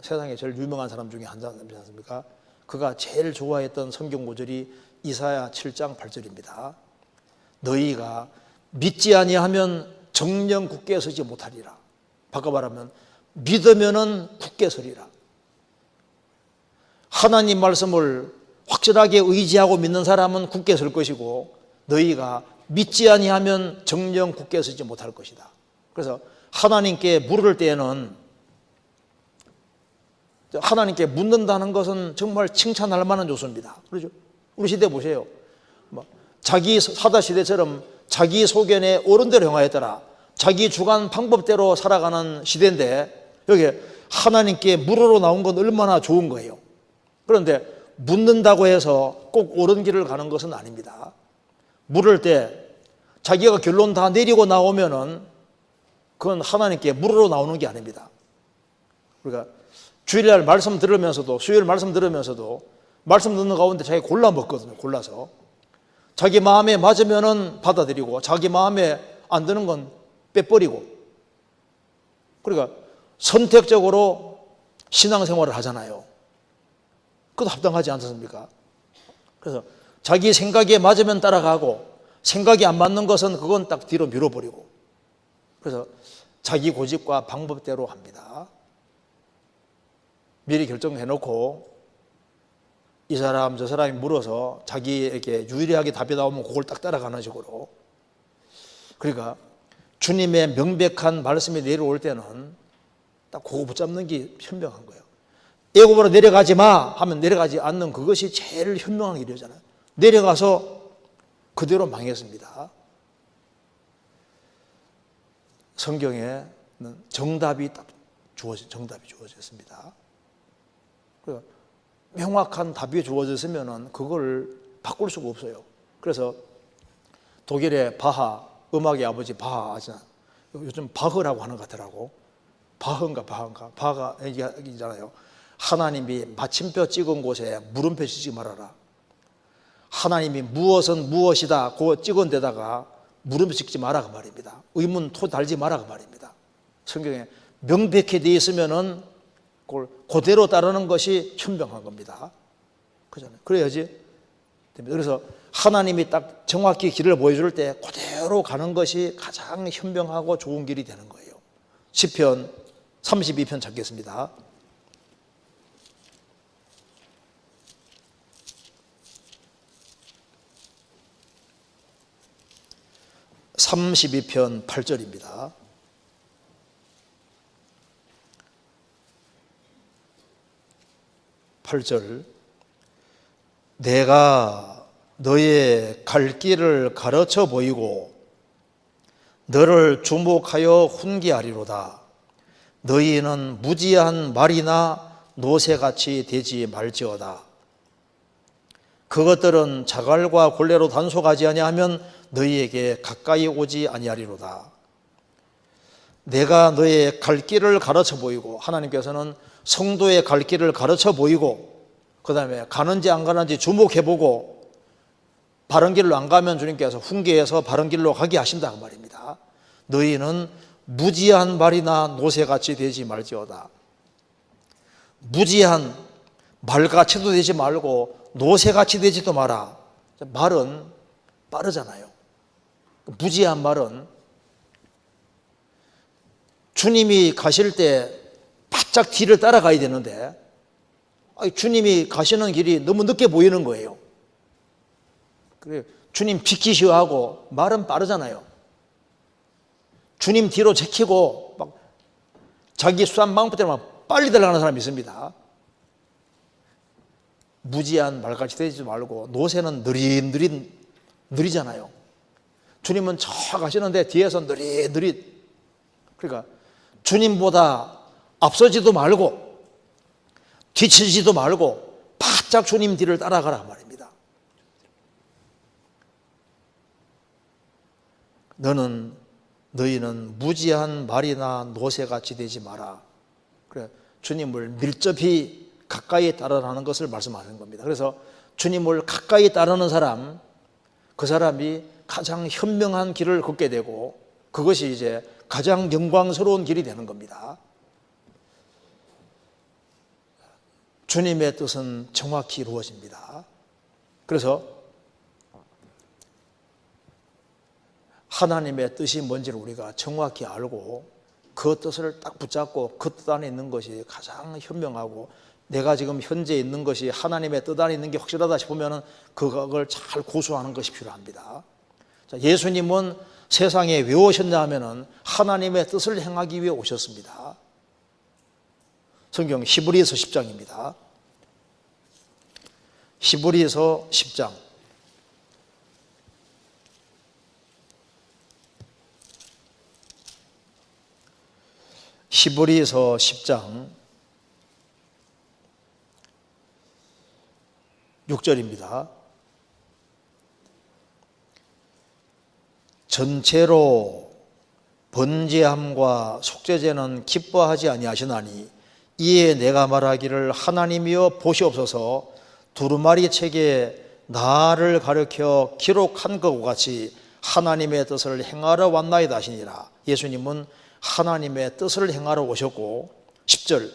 세상에 제일 유명한 사람 중에 한 사람이지 않습니까? 그가 제일 좋아했던 성경 구절이 이사야 7장 8절입니다. 너희가 믿지 아니하면 정령 굳게 서지 못하리라. 바꿔 말하면 믿으면은 굳게 서리라. 하나님 말씀을 확실하게 의지하고 믿는 사람은 굳게 설 것이고 너희가 믿지 아니하면 정령 굳게 서지 못할 것이다. 그래서 하나님께 물을 때에는 하나님께 묻는다는 것은 정말 칭찬할 만한 요소입니다. 그렇죠? 우리 시대 보세요. 자기 사다 시대처럼 자기 소견에 옳은 대로 행하였더라. 자기 주관 방법대로 살아가는 시대인데 여기 하나님께 물으러 나온 건 얼마나 좋은 거예요. 그런데 묻는다고 해서 꼭 옳은 길을 가는 것은 아닙니다. 물을 때 자기가 결론 다 내리고 나오면은 그건 하나님께 물으러 나오는 게 아닙니다. 그러니까 주일날 말씀 들으면서도 수요일 말씀 들으면서도 말씀 듣는 가운데 자기 골라 먹거든요. 골라서 자기 마음에 맞으면은 받아들이고 자기 마음에 안 드는 건 빼버리고, 그러니까 선택적으로 신앙생활을 하잖아요. 그것도 합당하지 않습니까? 그래서 자기 생각에 맞으면 따라가고 생각이 안 맞는 것은 그건 딱 뒤로 밀어버리고, 그래서 자기 고집과 방법대로 합니다. 미리 결정해놓고 이 사람 저 사람이 물어서 자기에게 유리하게 답이 나오면 그걸 딱 따라가는 식으로. 그러니까 주님의 명백한 말씀이 내려올 때는 딱 그거 붙잡는 게 현명한 거예요. 애굽으로 내려가지 마 하면 내려가지 않는 그것이 제일 현명한 일이잖아요. 내려가서 그대로 망했습니다. 성경에는 정답이 주어졌습니다. 명확한 답이 주어졌으면 그걸 바꿀 수가 없어요. 그래서 독일의 바하, 음악의 아버지 바하 아시나? 요즘 바흐라고 하는 것 같더라고. 바하가 얘기잖아요. 하나님이 마침표 찍은 곳에 물음표 찍지 말아라. 하나님이 무엇은 무엇이다 그 찍은 데다가 물음표 찍지 마라 그 말입니다. 의문 토 달지 마라 그 말입니다. 성경에 명백히 되어 있으면은 그걸 그대로 따르는 것이 현명한 겁니다. 그잖아요. 그래야지 됩니다. 그래서 하나님이 딱 정확히 길을 보여줄 때 그대로 가는 것이 가장 현명하고 좋은 길이 되는 거예요. 시편 32편 찾겠습니다. (32편) 8절입니다. (8절) 내가 너의 갈 길을 가르쳐 보이고 너를 주목하여 훈계하리로다. 너희는 무지한 말이나 노새같이 되지 말지어다. 그것들은 자갈과 골래로 단속하지 아니하면 너희에게 가까이 오지 아니하리로다. 내가 너의 갈 길을 가르쳐 보이고, 하나님께서는 성도의 갈 길을 가르쳐 보이고 그 다음에 가는지 안 가는지 주목해보고 바른 길로 안 가면 주님께서 훈계해서 바른 길로 가게 하신다 그 말입니다. 너희는 무지한 말이나 노새같이 되지 말지어다. 무지한 말같이도 되지 말고 노새같이 되지도 마라. 말은 빠르잖아요. 무지한 말은 주님이 가실 때 바짝 뒤를 따라가야 되는데 주님이 가시는 길이 너무 늦게 보이는 거예요. 그래, 주님 비키시오 하고 말은 빠르잖아요. 주님 뒤로 제키고 막 자기 수단 방법대로 막 빨리 달려가는 사람이 있습니다. 무지한 말같이 되지 말고 노새는 느리잖아요. 주님은 저 가시는데 뒤에서 느릿느릿. 그러니까 주님보다 앞서지도 말고 뒤치지도 말고 바짝 주님 뒤를 따라가라 말입니다. 너희는 무지한 말이나 노새같이 되지 마라. 그래, 주님을 밀접히 가까이 따르라는 것을 말씀하는 겁니다. 그래서 주님을 가까이 따르는 사람, 그 사람이 가장 현명한 길을 걷게 되고 그것이 이제 가장 영광스러운 길이 되는 겁니다. 주님의 뜻은 정확히 이루어집니다. 그래서 하나님의 뜻이 뭔지를 우리가 정확히 알고 그 뜻을 딱 붙잡고 그 뜻 안에 있는 것이 가장 현명하고 내가 지금 현재 있는 것이 하나님의 뜻 안에 있는 게 확실하다 싶으면 그걸 잘 고수하는 것이 필요합니다. 자, 예수님은 세상에 왜 오셨냐 하면은 하나님의 뜻을 행하기 위해 오셨습니다. 성경 히브리서 10장입니다. 히브리서 10장. 히브리서 10장 6절입니다. 전체로 번제함과 속죄제는 기뻐하지 아니하시나니 이에 내가 말하기를 하나님이여 보시옵소서 두루마리 책에 나를 가르쳐 기록한 것과 같이 하나님의 뜻을 행하러 왔나이다 하시니라. 예수님은 하나님의 뜻을 행하러 오셨고 10절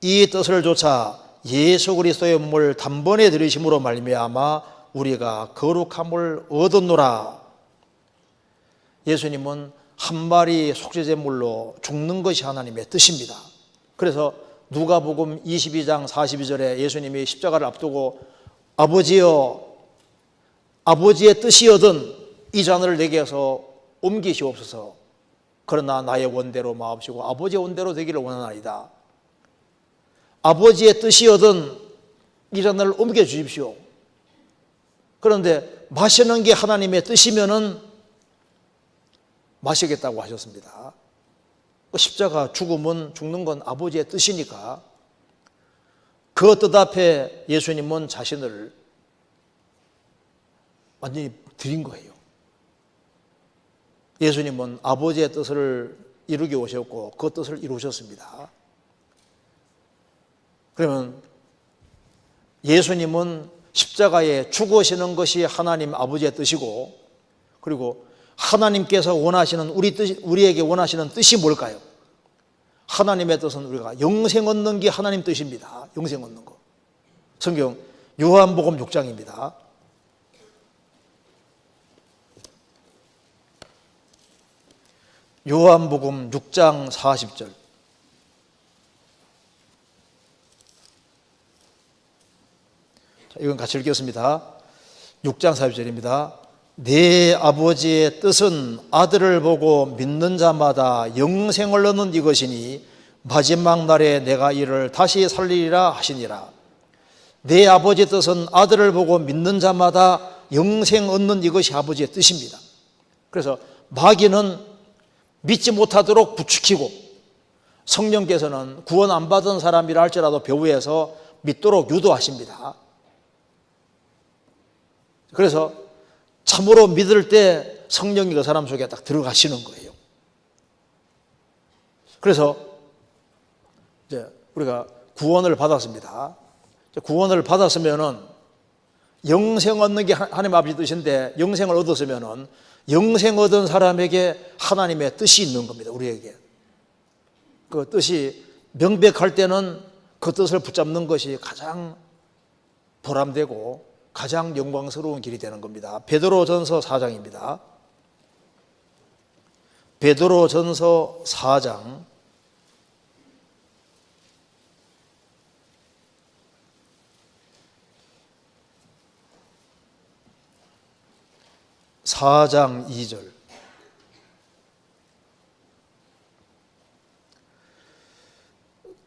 이 뜻을 조차 예수 그리스도의 몸을 단번에 들이심으로 말미암아 우리가 거룩함을 얻었노라. 예수님은 한 마리 속죄제물로 죽는 것이 하나님의 뜻입니다. 그래서 누가복음 22장 42절에 예수님이 십자가를 앞두고 아버지여 아버지의 뜻이거든 이 잔을 내게서 옮기시옵소서. 그러나 나의 원대로 마옵시고 아버지의 원대로 되기를 원하나이다. 아버지의 뜻이거든 이 잔을 옮겨 주십시오. 그런데 마시는 게 하나님의 뜻이면은 마시겠다고 하셨습니다. 십자가 죽음은 죽는 건 아버지의 뜻이니까 그 뜻 앞에 예수님은 자신을 완전히 드린 거예요. 예수님은 아버지의 뜻을 이루게 오셨고 그 뜻을 이루셨습니다. 그러면 예수님은 십자가에 죽으시는 것이 하나님 아버지의 뜻이고 그리고 하나님께서 원하시는 우리에게 원하시는 뜻이 뭘까요? 하나님의 뜻은 우리가 영생 얻는 게 하나님 뜻입니다. 영생 얻는 거. 성경 요한복음 6장입니다. 요한복음 6장 40절. 자, 이건 같이 읽겠습니다. 6장 40절입니다. 내 아버지의 뜻은 아들을 보고 믿는 자마다 영생을 얻는 이것이니 마지막 날에 내가 이를 다시 살리리라 하시니라. 내 아버지의 뜻은 아들을 보고 믿는 자마다 영생 얻는 이것이 아버지의 뜻입니다. 그래서 마귀는 믿지 못하도록 부추기고 성령께서는 구원 안 받은 사람이라 할지라도 배후에서 믿도록 유도하십니다. 그래서 참으로 믿을 때 성령이 그 사람 속에 딱 들어가시는 거예요. 그래서 이제 우리가 구원을 받았습니다. 구원을 받았으면은 영생 얻는 게 하나님 아버지 뜻인데 영생을 얻었으면은 영생 얻은 사람에게 하나님의 뜻이 있는 겁니다. 우리에게. 그 뜻이 명백할 때는 그 뜻을 붙잡는 것이 가장 보람되고 가장 영광스러운 길이 되는 겁니다. 베드로전서 4장입니다. 베드로전서 4장 4장 2절.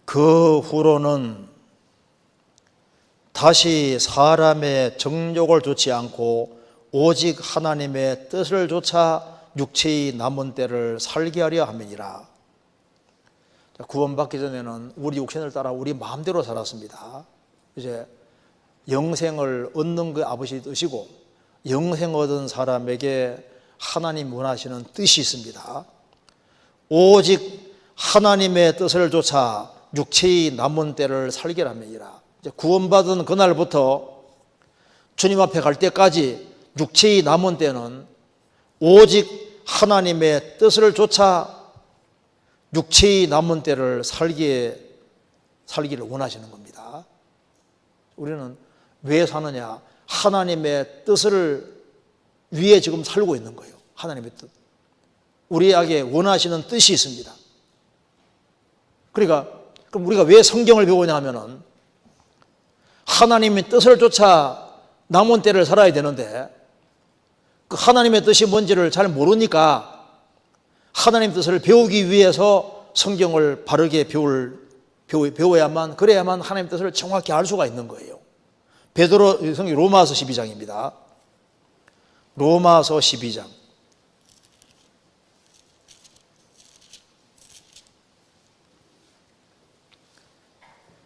그 후로는 다시 사람의 정욕을 좇지 않고 오직 하나님의 뜻을 좇아 육체의 남은 때를 살게 하려 함이니라. 구원받기 전에는 우리 육신을 따라 우리 마음대로 살았습니다. 이제 영생을 얻는 그 아버지 뜻이고, 영생 얻은 사람에게 하나님 원하시는 뜻이 있습니다. 오직 하나님의 뜻을 좇아 육체의 남은 때를 살게 함이니라. 구원받은 그날부터 주님 앞에 갈 때까지 육체의 남은 때는 오직 하나님의 뜻을 좇아 육체의 남은 때를 살기를 원하시는 겁니다. 우리는 왜 사느냐? 하나님의 뜻을 위해 지금 살고 있는 거예요. 하나님의 뜻. 우리에게 원하시는 뜻이 있습니다. 그러니까 그럼 우리가 왜 성경을 배우냐 하면은 하나님의 뜻을 좇아 남은 때를 살아야 되는데 그 하나님의 뜻이 뭔지를 잘 모르니까 하나님 뜻을 배우기 위해서 성경을 바르게 배워야만, 그래야만 하나님 뜻을 정확히 알 수가 있는 거예요. 베드로 성경 로마서 12장입니다. 로마서 12장.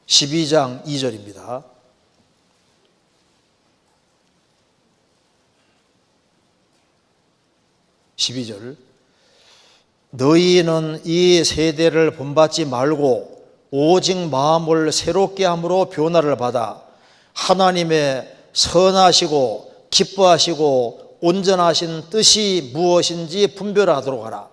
12장 2절입니다. 12절. 너희는 이 세대를 본받지 말고 오직 마음을 새롭게 함으로 변화를 받아 하나님의 선하시고 기뻐하시고 온전하신 뜻이 무엇인지 분별하도록 하라.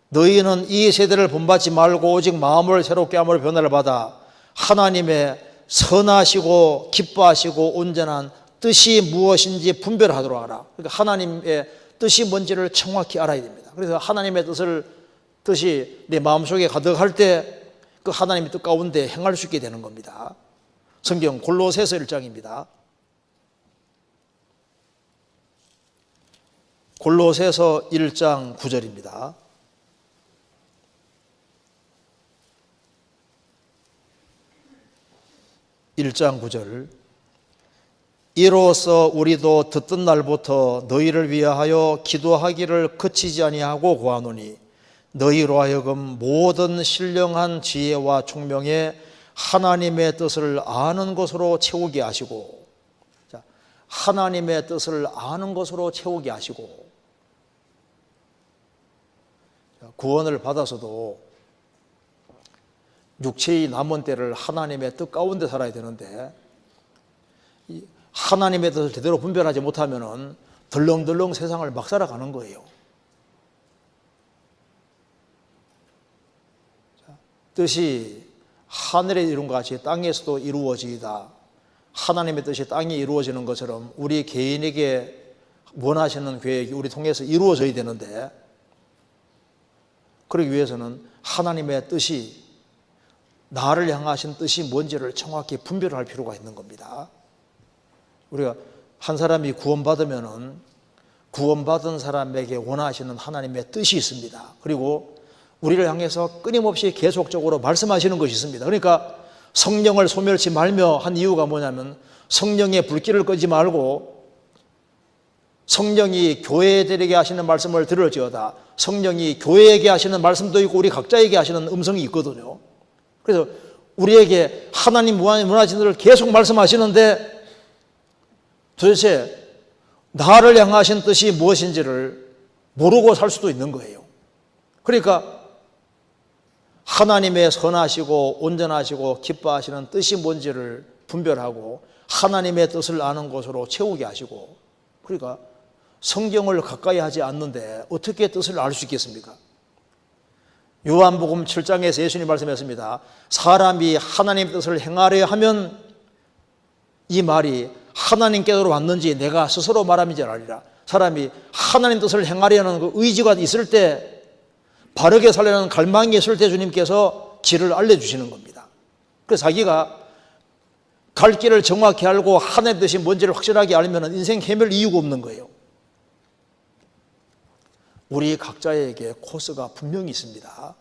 너희는 이 세대를 본받지 말고 오직 마음을 새롭게 함으로 변화를 받아 하나님의 선하시고 기뻐하시고 온전한 뜻이 무엇인지 분별하도록 하라. 그러니까 하나님의 뜻이 뭔지를 정확히 알아야 됩니다. 그래서 하나님의 뜻이 내 마음속에 가득할 때 그 하나님의 뜻 가운데 행할 수 있게 되는 겁니다. 성경 골로새서 1장입니다. 골로새서 1장 9절입니다. (1장 9절) 이로써 우리도 듣던 날부터 너희를 위하여 기도하기를 그치지 아니하고 구하노니 너희로 하여금 모든 신령한 지혜와 총명에 하나님의 뜻을 아는 것으로 채우게 하시고, 하나님의 뜻을 아는 것으로 채우게 하시고, 구원을 받아서도 육체의 남은 때를 하나님의 뜻 가운데 살아야 되는데 하나님의 뜻을 제대로 분별하지 못하면 덜렁덜렁 세상을 막 살아가는 거예요. 뜻이 하늘에 이룬 것 같이 땅에서도 이루어지이다. 하나님의 뜻이 땅에 이루어지는 것처럼 우리 개인에게 원하시는 계획이 우리 통해서 이루어져야 되는데, 그러기 위해서는 하나님의 뜻이, 나를 향하신 뜻이 뭔지를 정확히 분별할 필요가 있는 겁니다. 우리가 한 사람이 구원받으면은 구원받은 사람에게 원하시는 하나님의 뜻이 있습니다. 그리고 우리를 향해서 끊임없이 계속적으로 말씀하시는 것이 있습니다. 그러니까 성령을 소멸치 말며 한 이유가 뭐냐면 성령의 불길을 끄지 말고 성령이 교회들에게 하시는 말씀을 들을지어다. 성령이 교회에게 하시는 말씀도 있고 우리 각자에게 하시는 음성이 있거든요. 그래서 우리에게 하나님 원하시는 것을 계속 말씀하시는데 도대체 나를 향하신 뜻이 무엇인지를 모르고 살 수도 있는 거예요. 그러니까 하나님의 선하시고 온전하시고 기뻐하시는 뜻이 뭔지를 분별하고 하나님의 뜻을 아는 것으로 채우게 하시고, 그러니까 성경을 가까이 하지 않는데 어떻게 뜻을 알 수 있겠습니까? 요한복음 7장에서 예수님이 말씀했습니다. 사람이 하나님의 뜻을 행하려 하면, 이 말이 하나님께로 왔는지 내가 스스로 말함인지 알리라. 사람이 하나님 뜻을 행하려는 그 의지가 있을 때, 바르게 살려는 갈망이 있을 때 주님께서 길을 알려주시는 겁니다. 그래서 자기가 갈 길을 정확히 알고 하나님의 뜻이 뭔지를 확실하게 알면 인생 헤맬 이유가 없는 거예요. 우리 각자에게 코스가 분명히 있습니다.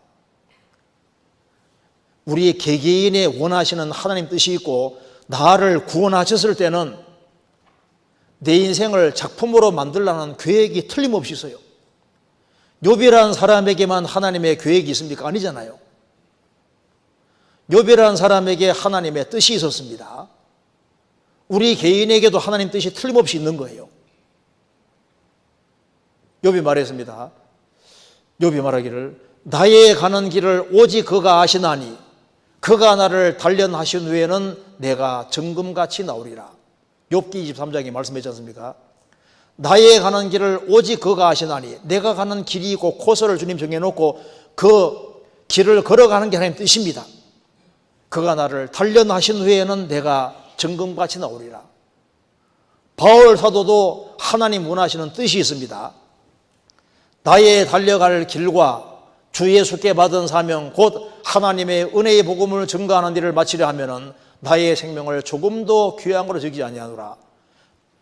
우리 개개인의 원하시는 하나님 뜻이 있고, 나를 구원하셨을 때는 내 인생을 작품으로 만들라는 계획이 틀림없이 있어요. 욥이라는 사람에게만 하나님의 계획이 있습니까? 아니잖아요. 욥이라는 사람에게 하나님의 뜻이 있었습니다. 우리 개인에게도 하나님 뜻이 틀림없이 있는 거예요. 욥이 말했습니다. 욥이 말하기를 나의 가는 길을 오직 그가 아시나니 그가 나를 단련하신 후에는 내가 정금같이 나오리라. 욥기 23장에 말씀했지 않습니까? 나의 가는 길을 오직 그가 아시나니, 내가 가는 길이 있고 코스를 주님 정해놓고 그 길을 걸어가는 게 하나님 뜻입니다. 그가 나를 단련하신 후에는 내가 정금같이 나오리라. 바울 사도도 하나님 원하시는 뜻이 있습니다. 나의 달려갈 길과 주 예수께 받은 사명 곧 하나님의 은혜의 복음을 증거하는 일을 마치려 하면은 나의 생명을 조금도 귀한 거로 여기지 아니하노라.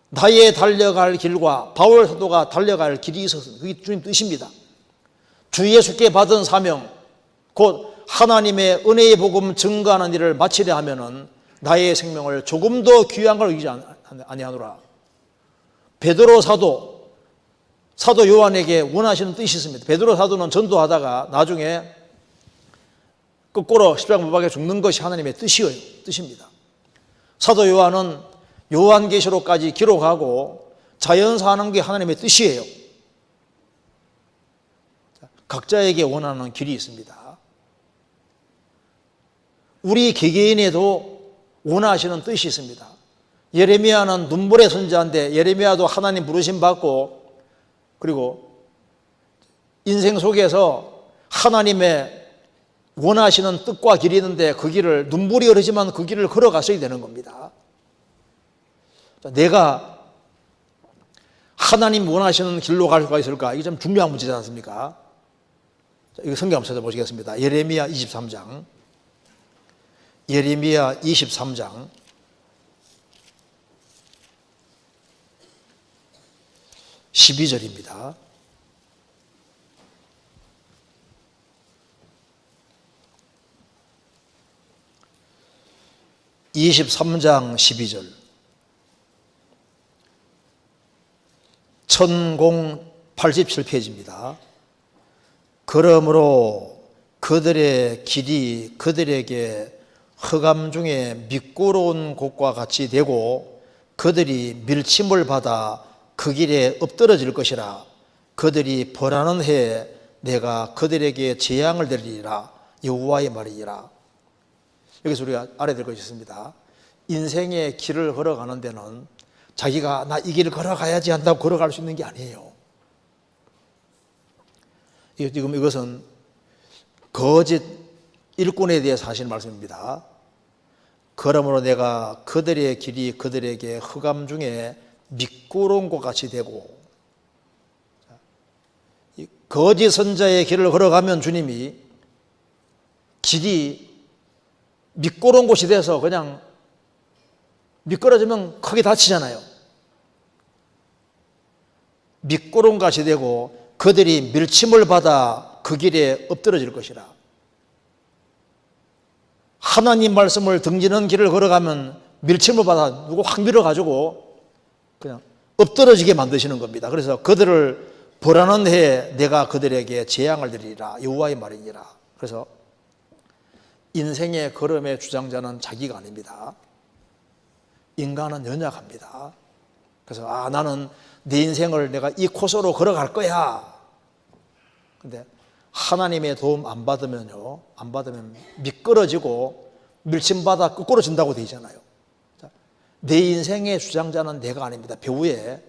나의 달려갈 길과 바울 사도가 달려갈 길이 있었습니다. 그게 주님 뜻입니다. 주 예수께 받은 사명 곧 하나님의 은혜의 복음 증거하는 일을 마치려 하면은 나의 생명을 조금도 귀한 걸 여기지 아니하노라. 베드로 사도 요한에게 원하시는 뜻이 있습니다. 베드로 사도는 전도하다가 나중에 거꾸로 십자가 못 박혀 죽는 것이 하나님의 뜻입니다. 사도 요한은 요한계시록까지 기록하고 자연사하는 게 하나님의 뜻이에요. 각자에게 원하는 길이 있습니다. 우리 개개인에도 원하시는 뜻이 있습니다. 예레미야는 눈물의 선지자인데 예레미야도 하나님 부르심 받고 그리고 인생 속에서 하나님의 원하시는 뜻과 길이 있는데 그 길을 눈물이 흐르지만 그 길을 걸어갔어야 되는 겁니다. 내가 하나님 원하시는 길로 갈 수가 있을까? 이게 좀 중요한 문제지 않습니까? 이거 성경 한번 찾아보시겠습니다. 예레미야 23장 12절입니다. (23장 12절) 1087페이지입니다. 그러므로 그들의 길이 그들에게 흑암 중에 미끄러운 곳과 같이 되고 그들이 밀침을 받아 그 길에 엎드러질 것이라. 그들이 벌하는 해에 내가 그들에게 재앙을 내리리라. 여호와의 말이니라. 여기서 우리가 알아야 될 것이 있습니다. 인생의 길을 걸어가는 데는 자기가 나 이 길을 걸어가야지 한다고 걸어갈 수 있는 게 아니에요. 지금 이것은 거짓 일꾼에 대해서 하신 말씀입니다. 그러므로 내가 그들의 길이 그들에게 흑암 중에 미끄러운 것 같이 되고, 거짓 선자의 길을 걸어가면 주님이 길이 미끄러운 곳이 돼서 그냥 미끄러지면 크게 다치잖아요. 미끄러운 것이 되고 그들이 밀침을 받아 그 길에 엎드러질 것이라. 하나님 말씀을 등지는 길을 걸어가면 밀침을 받아 누구 확 밀어가지고 그냥 엎드러지게 만드시는 겁니다. 그래서 그들을 벌하는 해에 내가 그들에게 재앙을 드리리라. 여호와의 말이니라. 그래서 인생의 걸음의 주장자는 자기가 아닙니다. 인간은 연약합니다. 그래서 나는 내 인생을 내가 이 코스로 걸어갈 거야. 근데 하나님의 도움 안 받으면 미끄러지고 밀침받아 거꾸로 진다고 되어 있잖아요. 내 인생의 주장자는 내가 아닙니다. 배후에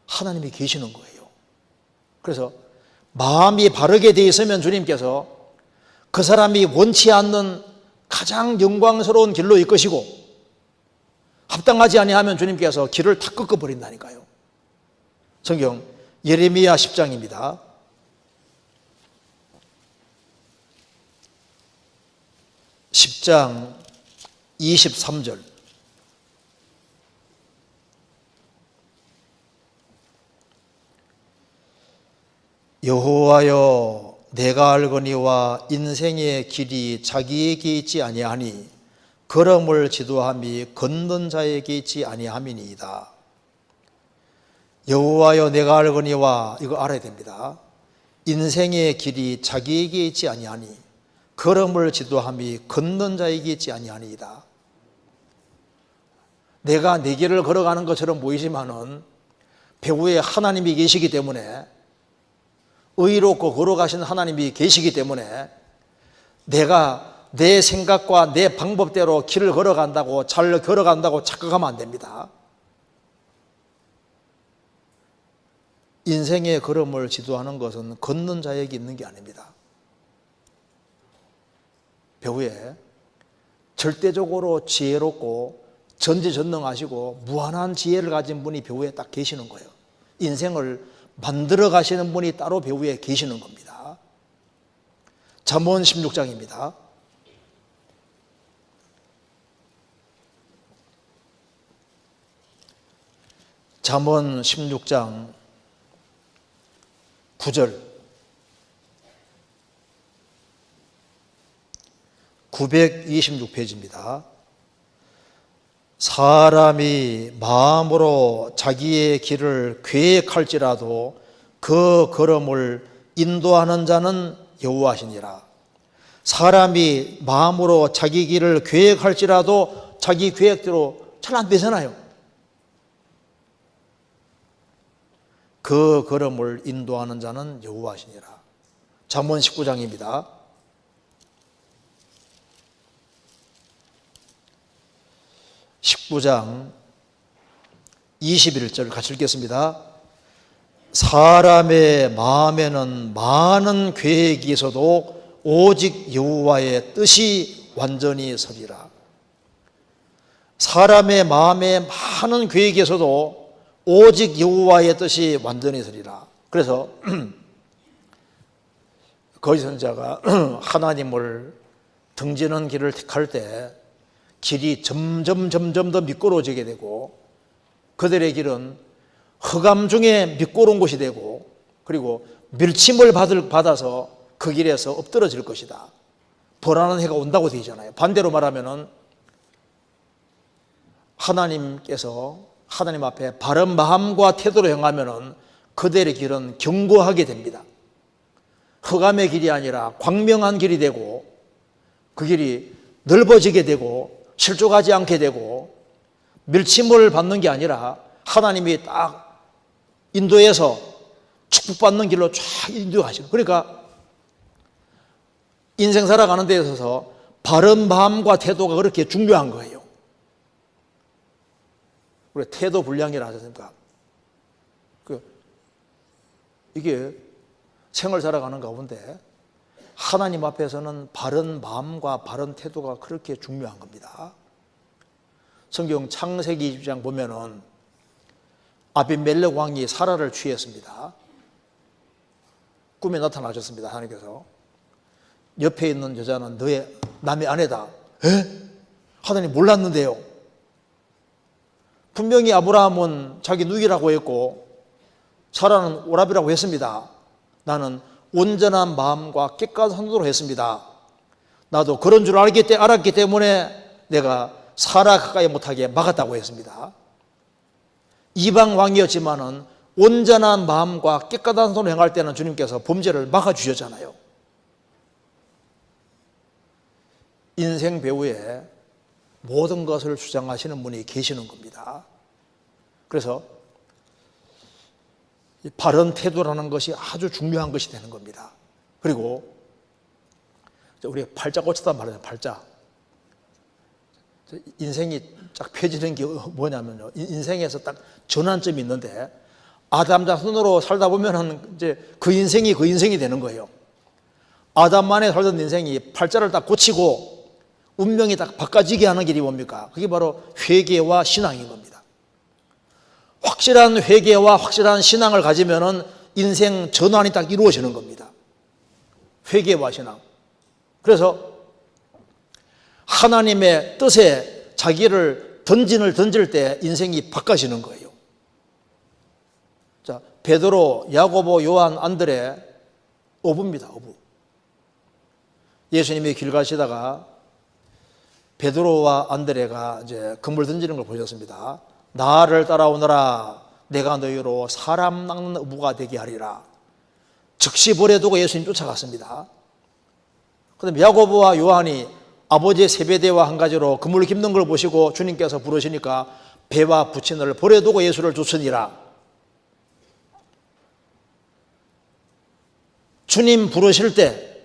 하나님이 계시는 거예요. 그래서 마음이 바르게 되어 있으면 주님께서 그 사람이 원치 않는 가장 영광스러운 길로 이끄시고, 합당하지 아니하면 주님께서 길을 다 꺾어버린다니까요. 성경 예레미야 10장입니다. (10장) 23절. 여호와여 내가 알거니와 인생의 길이 자기에게 있지 아니하니 걸음을 지도함이 걷는 자에게 있지 아니함이니이다. 여호와여 내가 알거니와, 이거 알아야 됩니다. 인생의 길이 자기에게 있지 아니하니 걸음을 지도함이 걷는 자에게 있지 아니하니이다. 내가 내 길을 걸어가는 것처럼 보이지만은 배후에 하나님이 계시기 때문에, 의롭고 걸어가신 하나님이 계시기 때문에 내가 내 생각과 내 방법대로 길을 걸어간다고, 잘 걸어간다고 착각하면 안 됩니다. 인생의 걸음을 지도하는 것은 걷는 자에게 있는 게 아닙니다. 배후에 절대적으로 지혜롭고 전지전능하시고 무한한 지혜를 가진 분이 배후에 딱 계시는 거예요. 인생을 만들어 가시는 분이 따로 배후에 계시는 겁니다. 잠언 16장입니다. 잠언 16장 9절, 926페이지입니다. 사람이 마음으로 자기의 길을 계획할지라도 그 걸음을 인도하는 자는 여호와시니라. 사람이 마음으로 자기 길을 계획할지라도 자기 계획대로 잘 안 되잖아요. 그 걸음을 인도하는 자는 여호와시니라. 잠언 19장입니다. 19장 21절 같이 읽겠습니다. 사람의 마음에는 많은 계획이 있어도 오직 여호와의 뜻이 완전히 서리라. 사람의 마음에 많은 계획이 있어도 오직 여호와의 뜻이 완전히 서리라. 그래서 거짓 선지자가 하나님을 등지는 길을 택할 때 길이 점점 더 미끄러워지게 되고, 그들의 길은 흑암 중에 미끄러운 곳이 되고, 그리고 밀침을 받아서 그 길에서 엎드러질 것이다. 벌하는 해가 온다고 되잖아요. 반대로 말하면은 하나님께서 하나님 앞에 바른 마음과 태도로 행하면은 그들의 길은 견고하게 됩니다. 흑암의 길이 아니라 광명한 길이 되고, 그 길이 넓어지게 되고 실족하지 않게 되고, 밀침을 받는 게 아니라 하나님이 딱 인도해서 축복받는 길로 쫙 인도하시는. 그러니까 인생 살아가는 데 있어서 바른 마음과 태도가 그렇게 중요한 거예요. 우리 태도 불량이라 하지 않습니까? 이게 생을 살아가는 가운데 하나님 앞에서는 바른 마음과 바른 태도가 그렇게 중요한 겁니다. 성경 창세기 20장 보면은 아비멜렉 왕이 사라를 취했습니다. 꿈에 나타나셨습니다. 하나님께서 옆에 있는 여자는 너의 남의 아내다. 에? 하나님 몰랐는데요. 분명히 아브라함은 자기 누이라고 했고 사라는 오라비라고 했습니다. 나는 온전한 마음과 깨끗한 손으로 했습니다. 나도 그런 줄 알았기 때문에 내가 사라 가까이 못하게 막았다고 했습니다. 이방 왕이었지만은 온전한 마음과 깨끗한 손으로 행할 때는 주님께서 범죄를 막아주셨잖아요. 인생 배후에 모든 것을 주장하시는 분이 계시는 겁니다. 그래서 바른 태도라는 것이 아주 중요한 것이 되는 겁니다. 그리고 우리 팔자 고쳤단 말이에요. 팔자. 인생이 딱 펴지는 게 뭐냐면요, 인생에서 딱 전환점이 있는데 아담 자손으로 살다 보면은 이제 그 인생이 되는 거예요. 아담만에 살던 인생이 팔자를 딱 고치고 운명이 딱 바꿔지게 하는 길이 뭡니까? 그게 바로 회개와 신앙인 겁니다. 확실한 회개와 확실한 신앙을 가지면은 인생 전환이 딱 이루어지는 겁니다. 회개와 신앙. 그래서 하나님의 뜻에 자기를 던질 때 인생이 바꿔지는 거예요. 자, 베드로, 야고보, 요한, 안드레 어부입니다. 어부. 예수님이 길 가시다가 베드로와 안드레가 이제 그물 던지는 걸 보셨습니다. 나를 따라오너라. 내가 너희로 사람 낚는 어부가 되게 하리라. 즉시 버려두고 예수님 쫓아갔습니다. 그다음에 야고보와 요한이 아버지의 세배대와 한 가지로 그물을 깁는 걸 보시고 주님께서 부르시니까 배와 부친을 버려두고 예수를 쫓으니라. 주님 부르실 때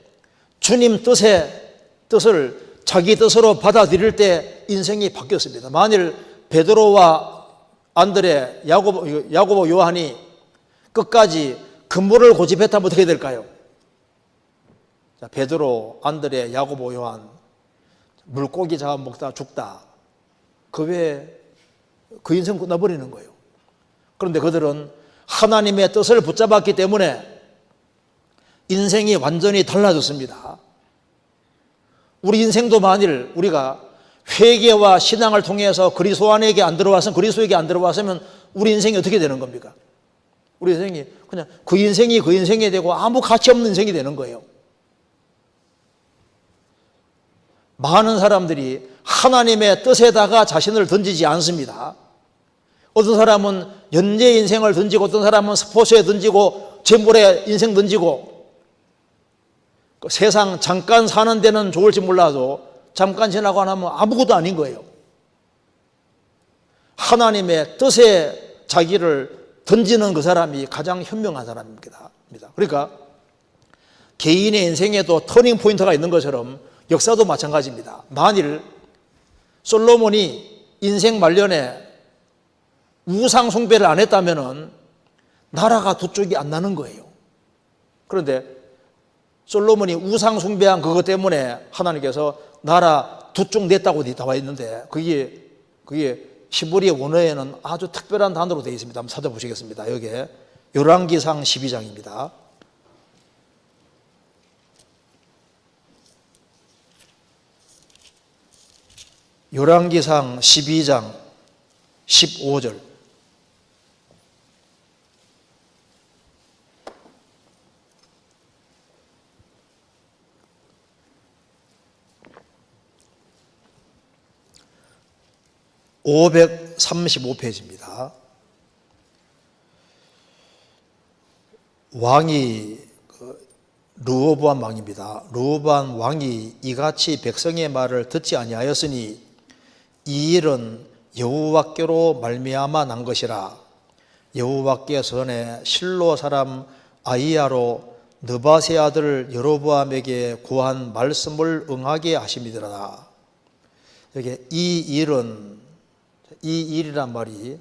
주님 뜻을 자기 뜻으로 받아들일 때 인생이 바뀌었습니다. 만일 베드로와 안드레, 야고보, 요한이 끝까지 그물을 고집했다면 어떻게 될까요? 자, 베드로, 안드레, 야고보, 요한 물고기 잡아먹다 죽다. 그 외에 그 인생 끝나버리는 거예요. 그런데 그들은 하나님의 뜻을 붙잡았기 때문에 인생이 완전히 달라졌습니다. 우리 인생도 만일 우리가 회개와 신앙을 통해서 그리스도에게 안 들어왔으면 우리 인생이 어떻게 되는 겁니까? 우리 인생이 그냥 그 인생이 되고 아무 가치 없는 인생이 되는 거예요. 많은 사람들이 하나님의 뜻에다가 자신을 던지지 않습니다. 어떤 사람은 연재 인생을 던지고 어떤 사람은 스포츠에 던지고 재물에 인생 던지고 세상 잠깐 사는 데는 좋을지 몰라도 잠깐 지나고 나면 아무것도 아닌 거예요. 하나님의 뜻에 자기를 던지는 그 사람이 가장 현명한 사람입니다. 그러니까 개인의 인생에도 터닝 포인트가 있는 것처럼 역사도 마찬가지입니다. 만일 솔로몬이 인생 말년에 우상 숭배를 안 했다면 나라가 두 쪽이 안 나는 거예요. 그런데 솔로몬이 우상 숭배한 그것 때문에 하나님께서 나라 두 쪽 냈다고 나와 있는데 그게 히브리 원어에는 아주 특별한 단어로 되어 있습니다. 한번 찾아보시겠습니다. 여기에 열왕기상 12장입니다. 열왕기상 12장 15절. (535페이지입니다) 왕이 르호보암 왕입니다. 르호보암 왕이 이같이 백성의 말을 듣지 아니하였으니 이 일은 여호와께로 말미암아 난 것이라. 여호와께 전에 실로 사람 아히야로 느바세 아들 여로보암에게 구한 말씀을 응하게 하심이더라. 여기 이 일이란 말이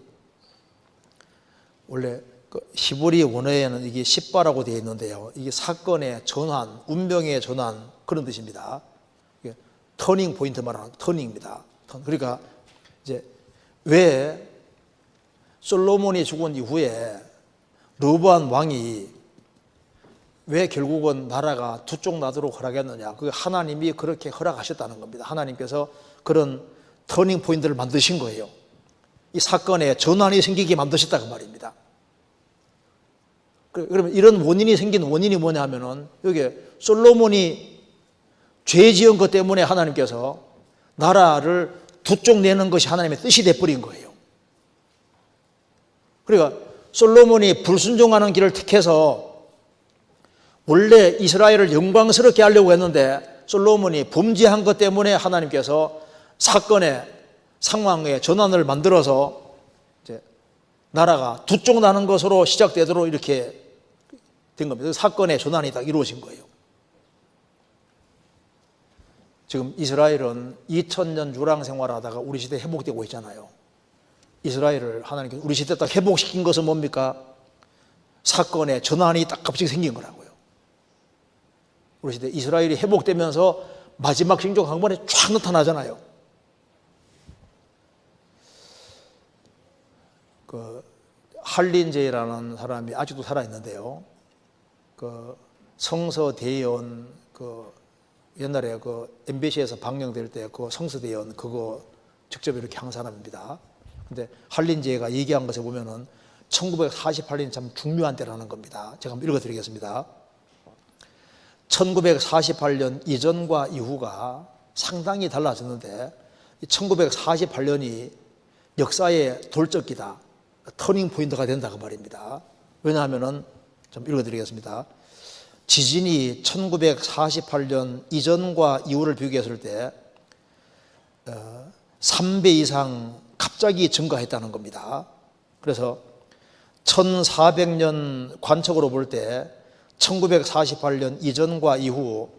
원래 히브리 원어에는 이게 십바라고 되어 있는데요. 이게 사건의 전환, 운명의 전환 그런 뜻입니다. 이게 터닝 포인트 말하는 터닝입니다. 그러니까 이제 왜 솔로몬이 죽은 이후에 르호보암 왕이 왜 결국은 나라가 두 쪽 나도록 허락했느냐? 그 하나님이 그렇게 허락하셨다는 겁니다. 하나님께서 그런 터닝 포인트를 만드신 거예요. 이 사건에 전환이 생기게 만드셨다 그 말입니다. 그러면 이런 원인이 생긴 원인이 뭐냐 하면은 여기 솔로몬이 죄 지은 것 때문에 하나님께서 나라를 두 쪽 내는 것이 하나님의 뜻이 돼버린 거예요. 그러니까 솔로몬이 불순종하는 길을 택해서 원래 이스라엘을 영광스럽게 하려고 했는데 솔로몬이 범죄한 것 때문에 하나님께서 사건의 상황의 전환을 만들어서 이제 나라가 두 쪽 나는 것으로 시작되도록 이렇게 된 겁니다. 사건의 전환이 딱 이루어진 거예요. 지금 이스라엘은 2000년 유랑 생활하다가 우리 시대에 회복되고 있잖아요. 이스라엘을 하나님께서 우리 시대에 딱 회복시킨 것은 뭡니까? 사건의 전환이 딱 갑자기 생긴 거라고요. 우리 시대 이스라엘이 회복되면서 마지막 징조가 한 번에 쫙 나타나잖아요. 그 할린제이라는 사람이 아직도 살아 있는데요. 그 성서대연 옛날에 MBC에서 방영될 때 성서대연 그거 직접 이렇게 한 사람입니다. 근데 할린제이가 얘기한 것에 보면은 1948년이 참 중요한 때라는 겁니다. 제가 한번 읽어드리겠습니다. 1948년 이전과 이후가 상당히 달라졌는데 1948년이 역사의 돌적기다, 터닝 포인트가 된다 그 말입니다. 왜냐하면은 좀 읽어드리겠습니다. 지진이 1948년 이전과 이후를 비교했을 때 3배 이상 갑자기 증가했다는 겁니다. 그래서 1400년 관측으로 볼 때 1948년 이전과 이후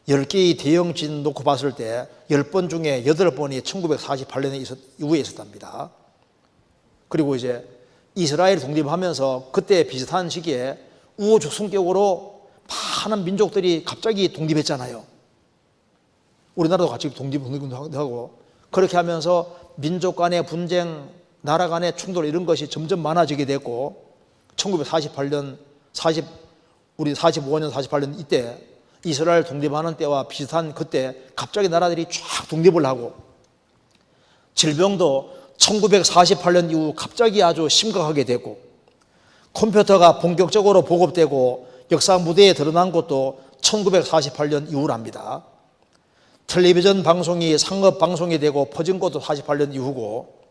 10개의 대형 지진 놓고 봤을 때 10번 중에 8번이 1948년에 이후에 있었답니다. 그리고 이제 이스라엘 독립하면서 그때 비슷한 시기에 우후죽순격으로 많은 민족들이 갑자기 독립했잖아요. 우리나라도 같이 독립하고 그렇게 하면서 민족 간의 분쟁, 나라 간의 충돌 이런 것이 점점 많아지게 됐고 1948년, 우리 45년, 48년 이때 이스라엘 독립하는 때와 비슷한 그때 갑자기 나라들이 쫙 독립을 하고 질병도 1948년 이후 갑자기 아주 심각하게 됐고 컴퓨터가 본격적으로 보급되고 역사 무대에 드러난 것도 1948년 이후랍니다. 텔레비전 방송이 상업 방송이 되고 퍼진 것도 48년 이후고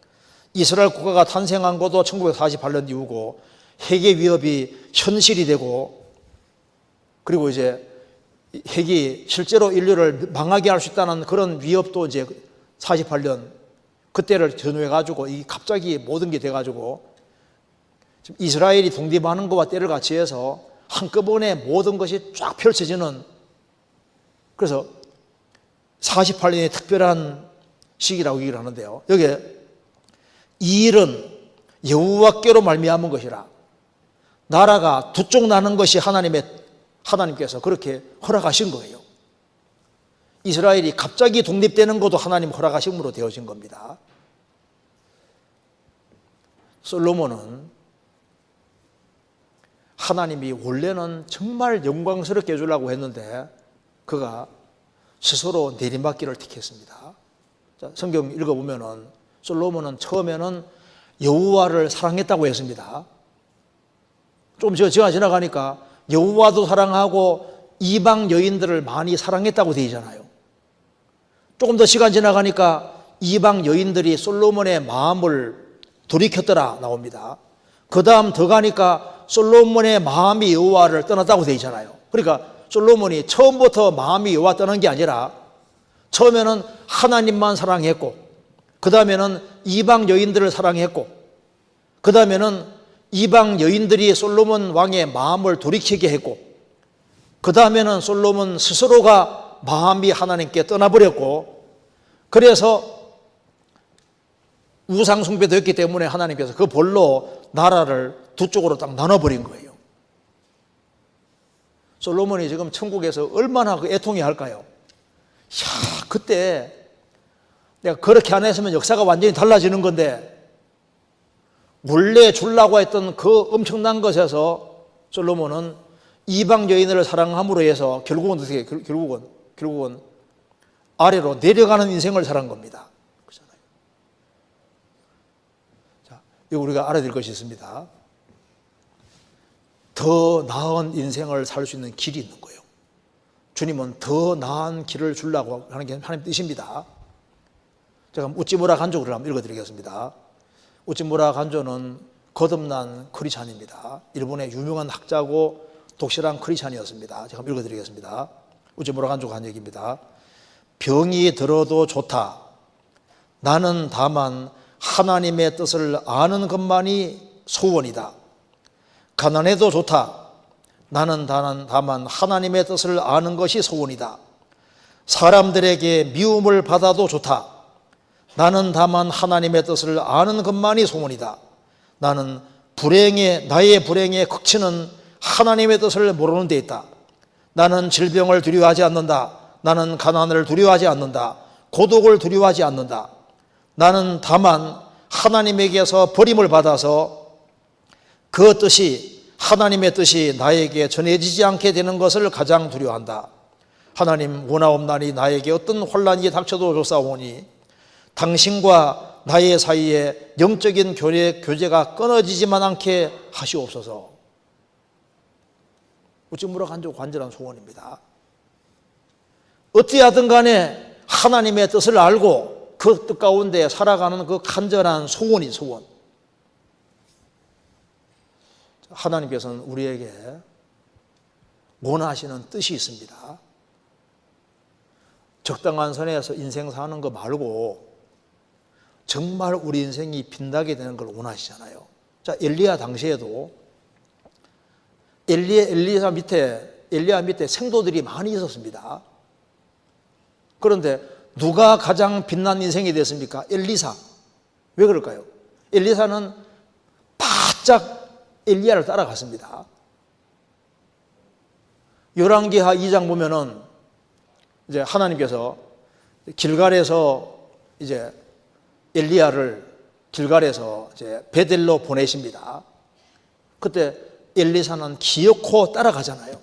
이스라엘 국가가 탄생한 것도 1948년 이후고 핵의 위협이 현실이 되고 그리고 이제 핵이 실제로 인류를 망하게 할 수 있다는 그런 위협도 이제 48년 그때를 전후해 가지고 이 갑자기 모든 게 돼 가지고 지금 이스라엘이 독립하는 것과 때를 같이 해서 한꺼번에 모든 것이 쫙 펼쳐지는 그래서 48년의 특별한 시기라고 얘기를 하는데요. 여기에 이 일은 여호와께로 말미암은 것이라 나라가 두 쪽 나는 것이 하나님께서 그렇게 허락하신 거예요. 이스라엘이 갑자기 독립되는 것도 하나님 허락하심으로 되어진 겁니다. 솔로몬은 하나님이 원래는 정말 영광스럽게 해주려고 했는데 그가 스스로 내리막길을 택했습니다. 성경 읽어보면은 솔로몬은 처음에는 여호와를 사랑했다고 했습니다. 좀 지나가니까 여호와도 사랑하고 이방 여인들을 많이 사랑했다고 되어 있잖아요. 조금 더 시간 지나가니까 이방 여인들이 솔로몬의 마음을 돌이켰더라 나옵니다. 그 다음 더 가니까 솔로몬의 마음이 여호와를 떠났다고 되어 있잖아요. 그러니까 솔로몬이 처음부터 마음이 여호와 떠난 게 아니라 처음에는 하나님만 사랑했고 그 다음에는 이방 여인들을 사랑했고 그 다음에는 이방 여인들이 솔로몬 왕의 마음을 돌이키게 했고 그 다음에는 솔로몬 스스로가 마음이 하나님께 떠나버렸고 그래서 우상 숭배도 했기 때문에 하나님께서 그 벌로 나라를 두 쪽으로 딱 나눠버린 거예요. 솔로몬이 지금 천국에서 얼마나 그 애통해 할까요? 야, 그때 내가 그렇게 안 했으면 역사가 완전히 달라지는 건데 원래 주려고 했던 그 엄청난 것에서 솔로몬은 이방 여인을 사랑함으로 해서 결국은 어떻게 결국은 아래로 내려가는 인생을 살은 겁니다. 그렇잖아요. 자, 이거 우리가 알아야 될 것이 있습니다. 더 나은 인생을 살 수 있는 길이 있는 거예요. 주님은 더 나은 길을 주려고 하는 게 하나님 뜻입니다. 제가 우찌무라 간조를 한번 읽어드리겠습니다. 우찌무라 간조는 거듭난 크리스찬입니다. 일본의 유명한 학자고 독실한 크리스찬이었습니다. 제가 한번 읽어드리겠습니다. 우찌무라 간조가 한 얘기입니다. 병이 들어도 좋다. 나는 다만 하나님의 뜻을 아는 것만이 소원이다. 가난해도 좋다. 나는 다만 하나님의 뜻을 아는 것이 소원이다. 사람들에게 미움을 받아도 좋다. 나는 다만 하나님의 뜻을 아는 것만이 소원이다. 나는 나의 불행에 극치는 하나님의 뜻을 모르는 데 있다. 나는 질병을 두려워하지 않는다. 나는 가난을 두려워하지 않는다. 고독을 두려워하지 않는다. 나는 다만 하나님에게서 버림을 받아서 그 뜻이 하나님의 뜻이 나에게 전해지지 않게 되는 것을 가장 두려워한다. 하나님 원하옵나니 나에게 어떤 혼란이 닥쳐도 좋사오니 당신과 나의 사이에 영적인 교제가 끊어지지만 않게 하시옵소서. 우찌무라 간조 간절한 소원입니다. 어찌 하든 간에 하나님의 뜻을 알고 그 뜻 가운데 살아가는 그 간절한 소원이 소원. 하나님께서는 우리에게 원하시는 뜻이 있습니다. 적당한 선에서 인생 사는 거 말고 정말 우리 인생이 빛나게 되는 걸 원하시잖아요. 자, 엘리야 당시에도 엘리야 밑에 생도들이 많이 있었습니다. 그런데 누가 가장 빛난 인생이 됐습니까? 엘리사. 왜 그럴까요? 엘리사는 바짝 엘리야를 따라갔습니다. 열왕기하 2장 보면은 이제 하나님께서 길갈에서 이제 엘리야를 길갈에서 이제 베델로 보내십니다. 그때 엘리사는 기어코 따라가잖아요.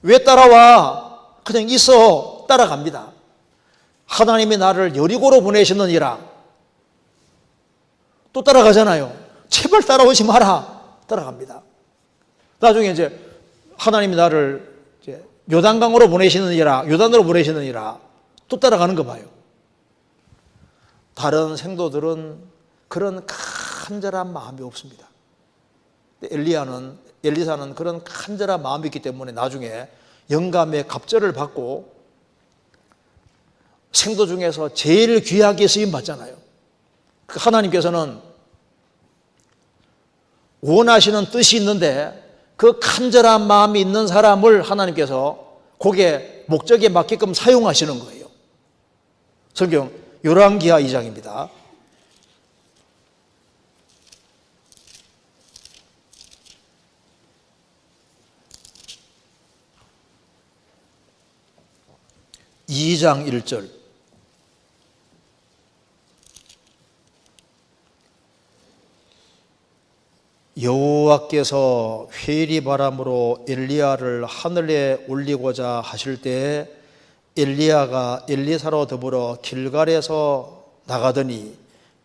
왜 따라와? 그냥 있어. 따라갑니다. 하나님이 나를 여리고로 보내시느니라. 또 따라가잖아요. 제발 따라오지 마라. 따라갑니다. 나중에 이제 하나님이 나를 이제 요단강으로 보내시느니라, 요단으로 보내시느니라. 또 따라가는 거 봐요. 다른 생도들은 그런 간절한 마음이 없습니다. 엘리사는 그런 간절한 마음이 있기 때문에 나중에 영감의 갑절을 받고 생도 중에서 제일 귀하게 쓰임 받잖아요. 하나님께서는 원하시는 뜻이 있는데 그 간절한 마음이 있는 사람을 하나님께서 거기에 목적에 맞게끔 사용하시는 거예요. 성경 열왕기하 2장입니다. (2장 1절) 여호와께서 회리 바람으로 엘리야를 하늘에 올리고자 하실 때에 엘리야가 엘리사로 더불어 길갈에서 나가더니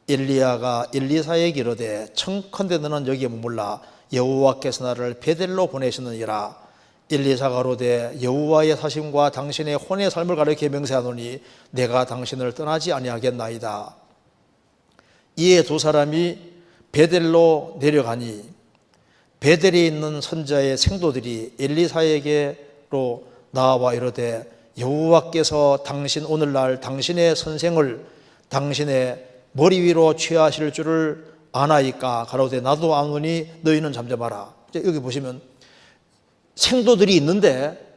엘리야가 엘리사에게 이르되 청컨대 너는 여기에 머물라 여호와께서 나를 베델로 보내시느니라. 엘리사가 이르되 여호와의 사심과 당신의 혼의 삶을 가리켜 명세하노니 내가 당신을 떠나지 아니하겠나이다. 이에 두 사람이 베델로 내려가니 베델에 있는 선자의 생도들이 엘리사에게로 나와 이르되 여호와께서 당신 오늘날 당신의 선생을 당신의 머리 위로 취하실 줄을 아나이까. 가로되 나도 아노니 너희는 잠잠하라. 여기 보시면 생도들이 있는데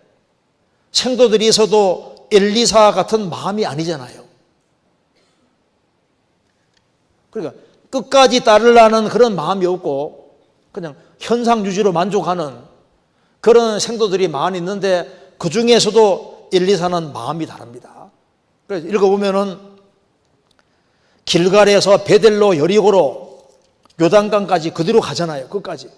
생도들이 있어도 엘리사 같은 마음이 아니잖아요. 그러니까 끝까지 따르려는 그런 마음이 없고 그냥 현상 유지로 만족하는 그런 생도들이 많이 있는데 그 중에서도 엘리사는 마음이 다릅니다. 그래서 읽어보면은 길갈에서 베델로 여리고로 요단강까지 그대로 가잖아요. 끝까지.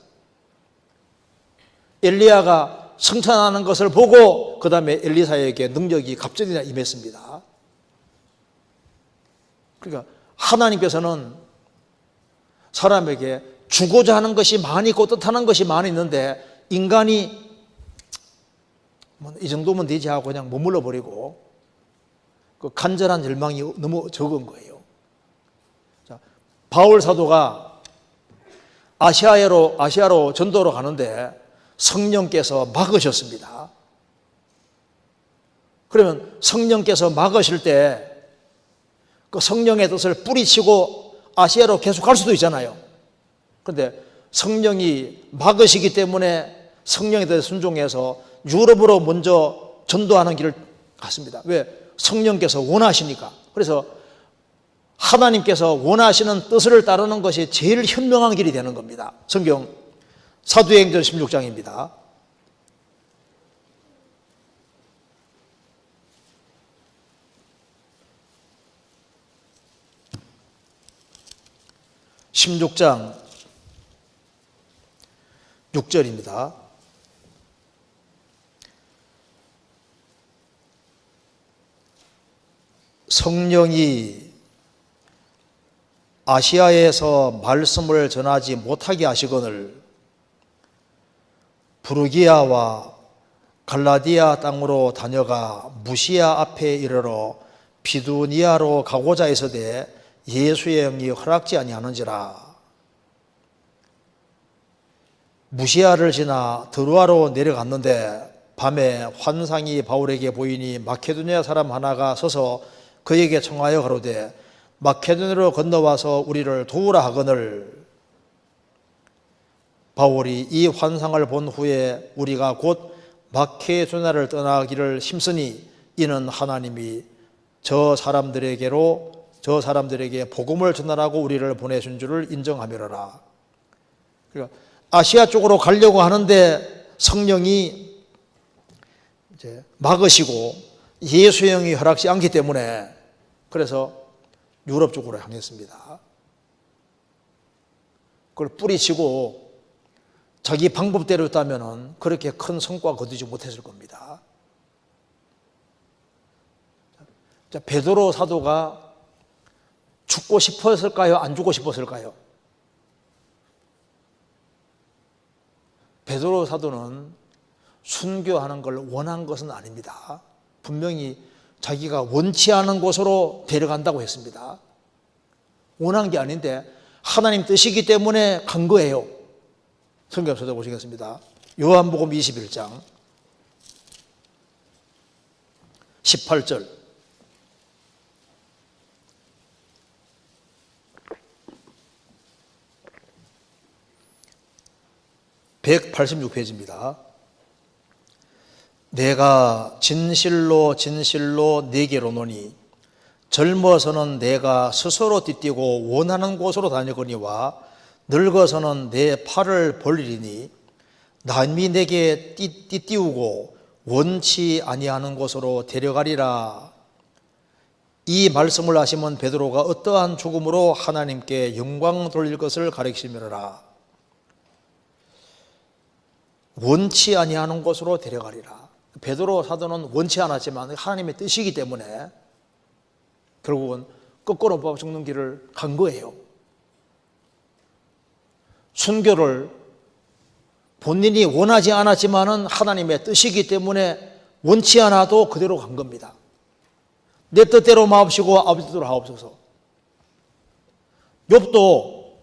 엘리야가 승천하는 것을 보고 그 다음에 엘리사에게 능력이 갑자기 임했습니다. 그러니까 하나님께서는 사람에게 주고자 하는 것이 많이 있고 뜻하는 것이 많이 있는데 인간이 이 정도면 되지 하고 그냥 머물러 버리고 그 간절한 열망이 너무 적은 거예요. 자, 바울 사도가 아시아로 전도로 가는데 성령께서 막으셨습니다. 그러면 성령께서 막으실 때 그 성령의 뜻을 뿌리치고 아시아로 계속 갈 수도 있잖아요. 그런데 성령이 막으시기 때문에 성령에 대해 순종해서 유럽으로 먼저 전도하는 길을 갔습니다. 왜? 성령께서 원하시니까. 그래서 하나님께서 원하시는 뜻을 따르는 것이 제일 현명한 길이 되는 겁니다. 성경 사도행전 16장입니다. (16장) 6절입니다. 성령이 아시아에서 말씀을 전하지 못하게 하시거늘 부르기아와 갈라디아 땅으로 다녀가 무시아 앞에 이르러 비두니아로 가고자 했으되 예수의 영이 허락지 아니하는지라. 무시아를 지나 드로아로 내려갔는데 밤에 환상이 바울에게 보이니 마케도니아 사람 하나가 서서 그에게 청하여 가로되 마케도니아로 건너와서 우리를 도우라 하거늘. 바울이 이 환상을 본 후에 우리가 곧 마케도니아를 떠나기를 힘쓰니 이는 하나님이 저 사람들에게 복음을 전하라고 우리를 보내신 줄을 인정하미로라. 그러니까 아시아 쪽으로 가려고 하는데 성령이 이제 막으시고 예수의 영이 허락지 않기 때문에 그래서 유럽 쪽으로 향했습니다. 그걸 뿌리치고 자기 방법대로 했다면 그렇게 큰 성과 거두지 못했을 겁니다. 자, 베드로 사도가 죽고 싶었을까요? 안 죽고 싶었을까요? 베드로 사도는 순교하는 걸 원한 것은 아닙니다. 분명히 자기가 원치 않은 곳으로 데려간다고 했습니다. 원한 게 아닌데 하나님 뜻이기 때문에 간 거예요. 성경 찾아보시겠습니다. 요한복음 21장 18절. 186페이지입니다. 내가 진실로 진실로 네게로 노니 젊어서는 내가 스스로 띠뛰고 원하는 곳으로 다니거니와 늙어서는 내 팔을 벌리리니 남이 내게 띠띠우고 원치 아니하는 곳으로 데려가리라. 이 말씀을 하시면 베드로가 어떠한 죽음으로 하나님께 영광 돌릴 것을 가르치시미라. 원치 아니하는 곳으로 데려가리라. 베드로 사도는 원치 않았지만 하나님의 뜻이기 때문에 결국은 거꾸로 뽑아 죽는 길을 간 거예요. 순교를 본인이 원하지 않았지만은 하나님의 뜻이기 때문에 원치 않아도 그대로 간 겁니다. 내 뜻대로 마옵시고 아버지 뜻대로 하옵소서. 욥도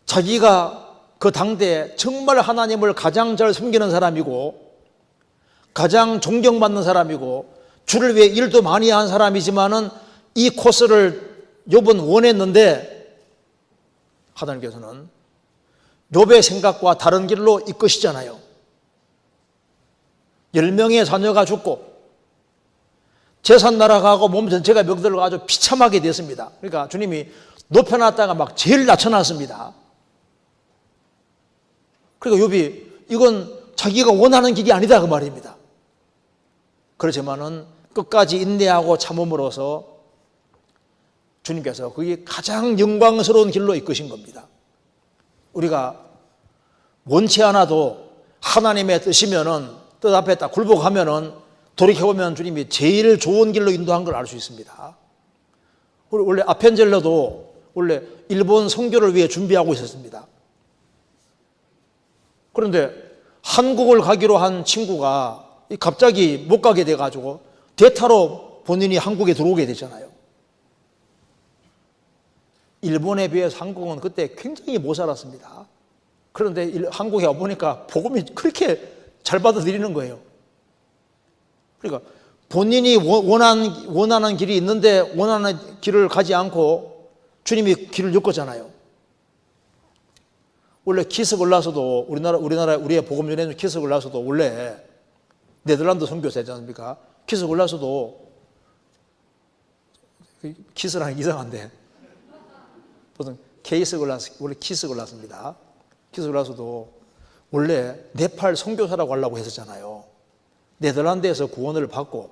자기가 그 당대에 정말 하나님을 가장 잘 섬기는 사람이고 가장 존경받는 사람이고 주를 위해 일도 많이 한 사람이지만은 이 코스를 욥은 원했는데 하나님께서는 욥의 생각과 다른 길로 이끄시잖아요. 10명의 자녀가 죽고 재산 날아가고 몸 전체가 병들어 아주 비참하게 됐습니다. 그러니까 주님이 높여놨다가 막 제일 낮춰놨습니다. 그러니까 욥이 이건 자기가 원하는 길이 아니다 그 말입니다. 그렇지만은 끝까지 인내하고 참음으로써 주님께서 그게 가장 영광스러운 길로 이끄신 겁니다. 우리가 원치 않아도 하나님의 뜻이면은 뜻 앞에 딱 굴복하면은 돌이켜보면 주님이 제일 좋은 길로 인도한 걸 알 수 있습니다. 원래 아펜젤러도 원래 일본 선교를 위해 준비하고 있었습니다. 그런데 한국을 가기로 한 친구가 갑자기 못 가게 돼가지고 대타로 본인이 한국에 들어오게 됐잖아요. 일본에 비해서 한국은 그때 굉장히 못 살았습니다. 그런데 한국에 와보니까 복음이 그렇게 잘 받아들이는 거예요. 그러니까 본인이 원하는 길이 있는데 원하는 길을 가지 않고 주님이 길을 엮었잖아요. 원래 키스 올라서도 우리의 복음 전에는 키스 올라서도 원래 네덜란드 선교사지 않습니까? 키스 올라서도 키스라는 게 이상한데 보통 케이스 골라서 원래 키스 골랐습니다. 키스 골라서도 원래 네팔 선교사라고 하려고 했었잖아요. 네덜란드에서 구원을 받고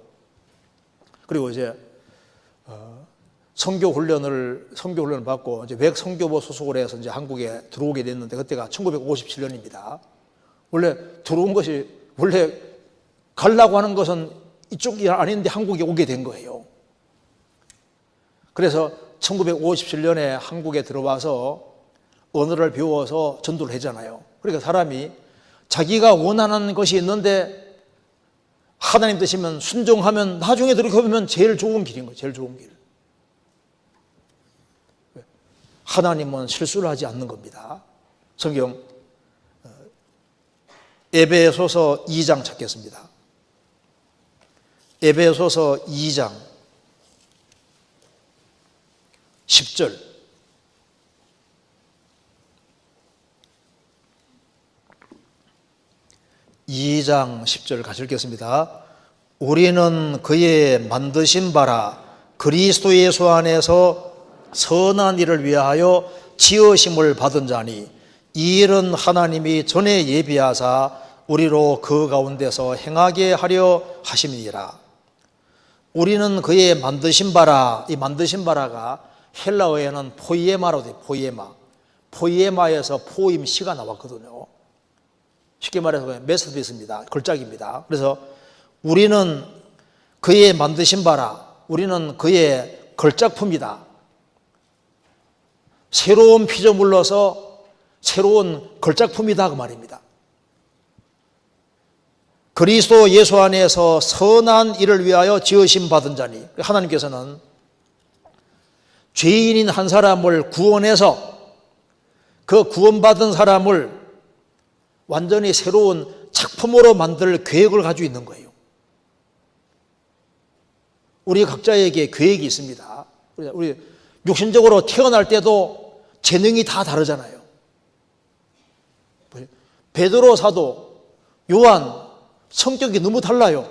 그리고 이제 선교 훈련을 받고 이제 외선교부 소속을 해서 이제 한국에 들어오게 됐는데 그때가 1957년입니다. 원래 들어온 것이 원래 가려고 하는 것은 이쪽이 아닌데 한국에 오게 된 거예요. 그래서 1957년에 한국에 들어와서 언어를 배워서 전도를 했잖아요. 그러니까 사람이 자기가 원하는 것이 있는데 하나님 뜻이면 순종하면 나중에 들어보면 제일 좋은 길인 거예요. 제일 좋은 길. 하나님은 실수를 하지 않는 겁니다. 성경 에베소서 2장 찾겠습니다. 에베소서 2장 10절. 이 장 10절 같이 읽겠습니다. 우리는 그의 만드신 바라 그리스도 예수 안에서 선한 일을 위하여 지으심을 받은 자니 이 일은 하나님이 전에 예비하사 우리로 그 가운데서 행하게 하려 하심이니라. 우리는 그의 만드신 바라, 이 만드신 바라가 헬라어에는 포이에마로 돼. 포이에마에서 포임 시가 나왔거든요. 쉽게 말해서 메스터피스입니다. 걸작입니다. 그래서 우리는 그의 만드신 바라, 우리는 그의 걸작품이다. 새로운 피조물로서 새로운 걸작품이다 그 말입니다. 그리스도 예수 안에서 선한 일을 위하여 지으심 받은 자니, 하나님께서는 죄인인 한 사람을 구원해서 그 구원받은 사람을 완전히 새로운 작품으로 만들 계획을 가지고 있는 거예요. 우리 각자에게 계획이 있습니다. 우리 육신적으로 태어날 때도 재능이 다 다르잖아요. 베드로 사도, 요한 성격이 너무 달라요.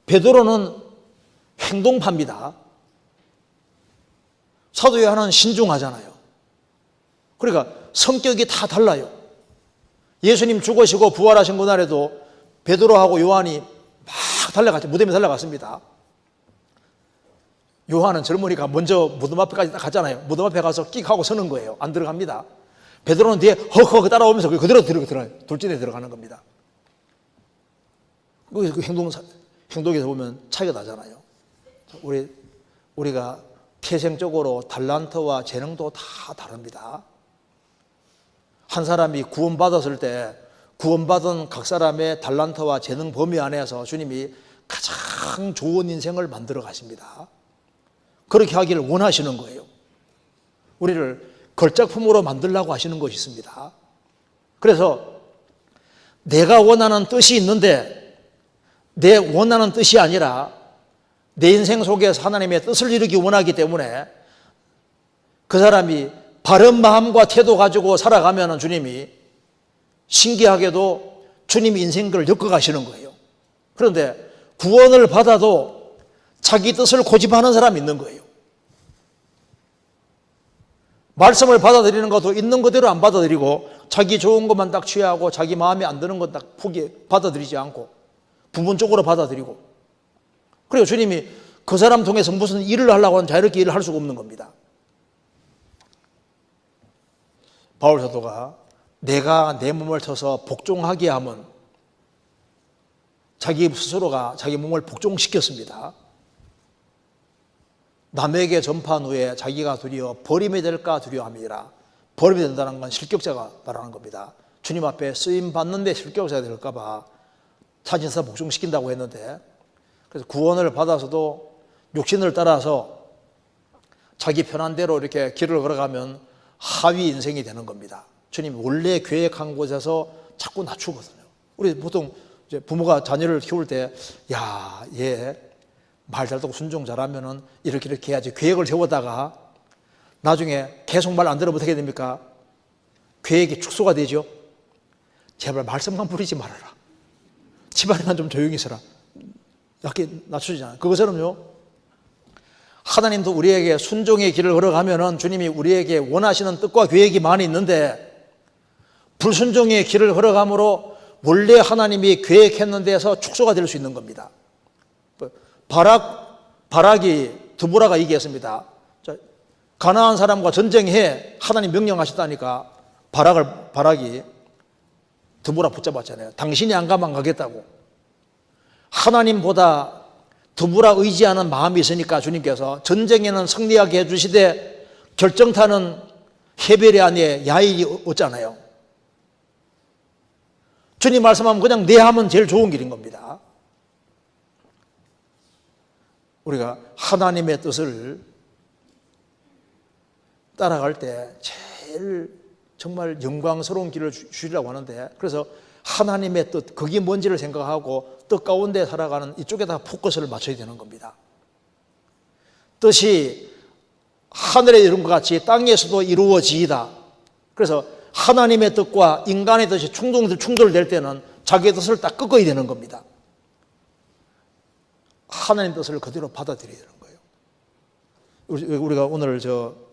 베드로는 행동파입니다. 사도 요한은 신중하잖아요. 그러니까 성격이 다 달라요. 예수님 죽으시고 부활하신 그날에도 베드로하고 요한이 막 달려갔죠. 무덤에 달려갔습니다. 요한은 젊으니까 먼저 무덤 앞에까지 갔잖아요. 무덤 앞에 가서 끽 하고 서는 거예요. 안 들어갑니다. 베드로는 뒤에 헉헉 따라오면서 그대로 들어가요. 돌진에 들어가는 겁니다. 그 행동에서 보면 차이가 나잖아요. 우리가 태생적으로 달란트와 재능도 다 다릅니다. 한 사람이 구원받았을 때 구원받은 각 사람의 달란트와 재능 범위 안에서 주님이 가장 좋은 인생을 만들어 가십니다. 그렇게 하기를 원하시는 거예요. 우리를 걸작품으로 만들려고 하시는 것이 있습니다. 그래서 내가 원하는 뜻이 있는데 내 원하는 뜻이 아니라 내 인생 속에서 하나님의 뜻을 이루기 원하기 때문에 그 사람이 바른 마음과 태도 가지고 살아가면 주님이 신기하게도 주님이 인생을 엮어가시는 거예요. 그런데 구원을 받아도 자기 뜻을 고집하는 사람이 있는 거예요. 말씀을 받아들이는 것도 있는 그대로 안 받아들이고 자기 좋은 것만 딱 취하고 자기 마음에 안 드는 것 딱 받아들이지 않고 부분적으로 받아들이고, 그리고 주님이 그 사람 통해서 무슨 일을 하려고 하는 자유롭게 일을 할 수가 없는 겁니다. 바울 사도가 내가 내 몸을 쳐서 복종하게 하면 자기 스스로가 자기 몸을 복종시켰습니다. 남에게 전파한 후에 자기가 두려워 버림이 될까 두려워함이라. 버림이 된다는 건 실격자가 말하는 겁니다. 주님 앞에 쓰임 받는데 실격자가 될까 봐 자진해서 복종시킨다고 했는데, 그래서 구원을 받아서도 육신을 따라서 자기 편한 대로 이렇게 길을 걸어가면 하위 인생이 되는 겁니다. 주님이 원래 계획한 곳에서 자꾸 낮추거든요. 우리 보통 이제 부모가 자녀를 키울 때, 야, 얘 말 잘 듣고 순종 잘하면은 이렇게 해야지 계획을 세우다가 나중에 계속 말 안 들으면 어떻게 됩니까? 계획이 축소가 되죠. 제발 말씀만 부리지 말아라. 집안에만 좀 조용히 있어라. 약간 낮추잖아요. 그것처럼요, 하나님도 우리에게 순종의 길을 걸어가면은 주님이 우리에게 원하시는 뜻과 계획이 많이 있는데, 불순종의 길을 걸어감으로 원래 하나님이 계획했는 데서 축소가 될 수 있는 겁니다. 바락이 드보라가 얘기했습니다. 가나안 사람과 전쟁해 하나님 명령하셨다니까 바락이 드보라 붙잡았잖아요. 당신이 안 가면 안 가겠다고. 하나님보다 드보라 의지하는 마음이 있으니까 주님께서 전쟁에는 승리하게 해주시되 결정타는 해벨이 아니에 야일이 없잖아요. 주님 말씀하면 그냥 네 하면 제일 좋은 길인 겁니다. 우리가 하나님의 뜻을 따라갈 때 제일 정말 영광스러운 길을 주시려고 하는데, 그래서 하나님의 뜻, 그게 뭔지를 생각하고 뜻 가운데 살아가는 이쪽에다 포커스를 맞춰야 되는 겁니다. 뜻이 하늘에 이룬 것 같이 땅에서도 이루어지이다. 그래서 하나님의 뜻과 인간의 뜻이 충돌될 때는 자기의 뜻을 딱 꺾어야 되는 겁니다. 하나님의 뜻을 그대로 받아들여야 되는 거예요. 우리가 오늘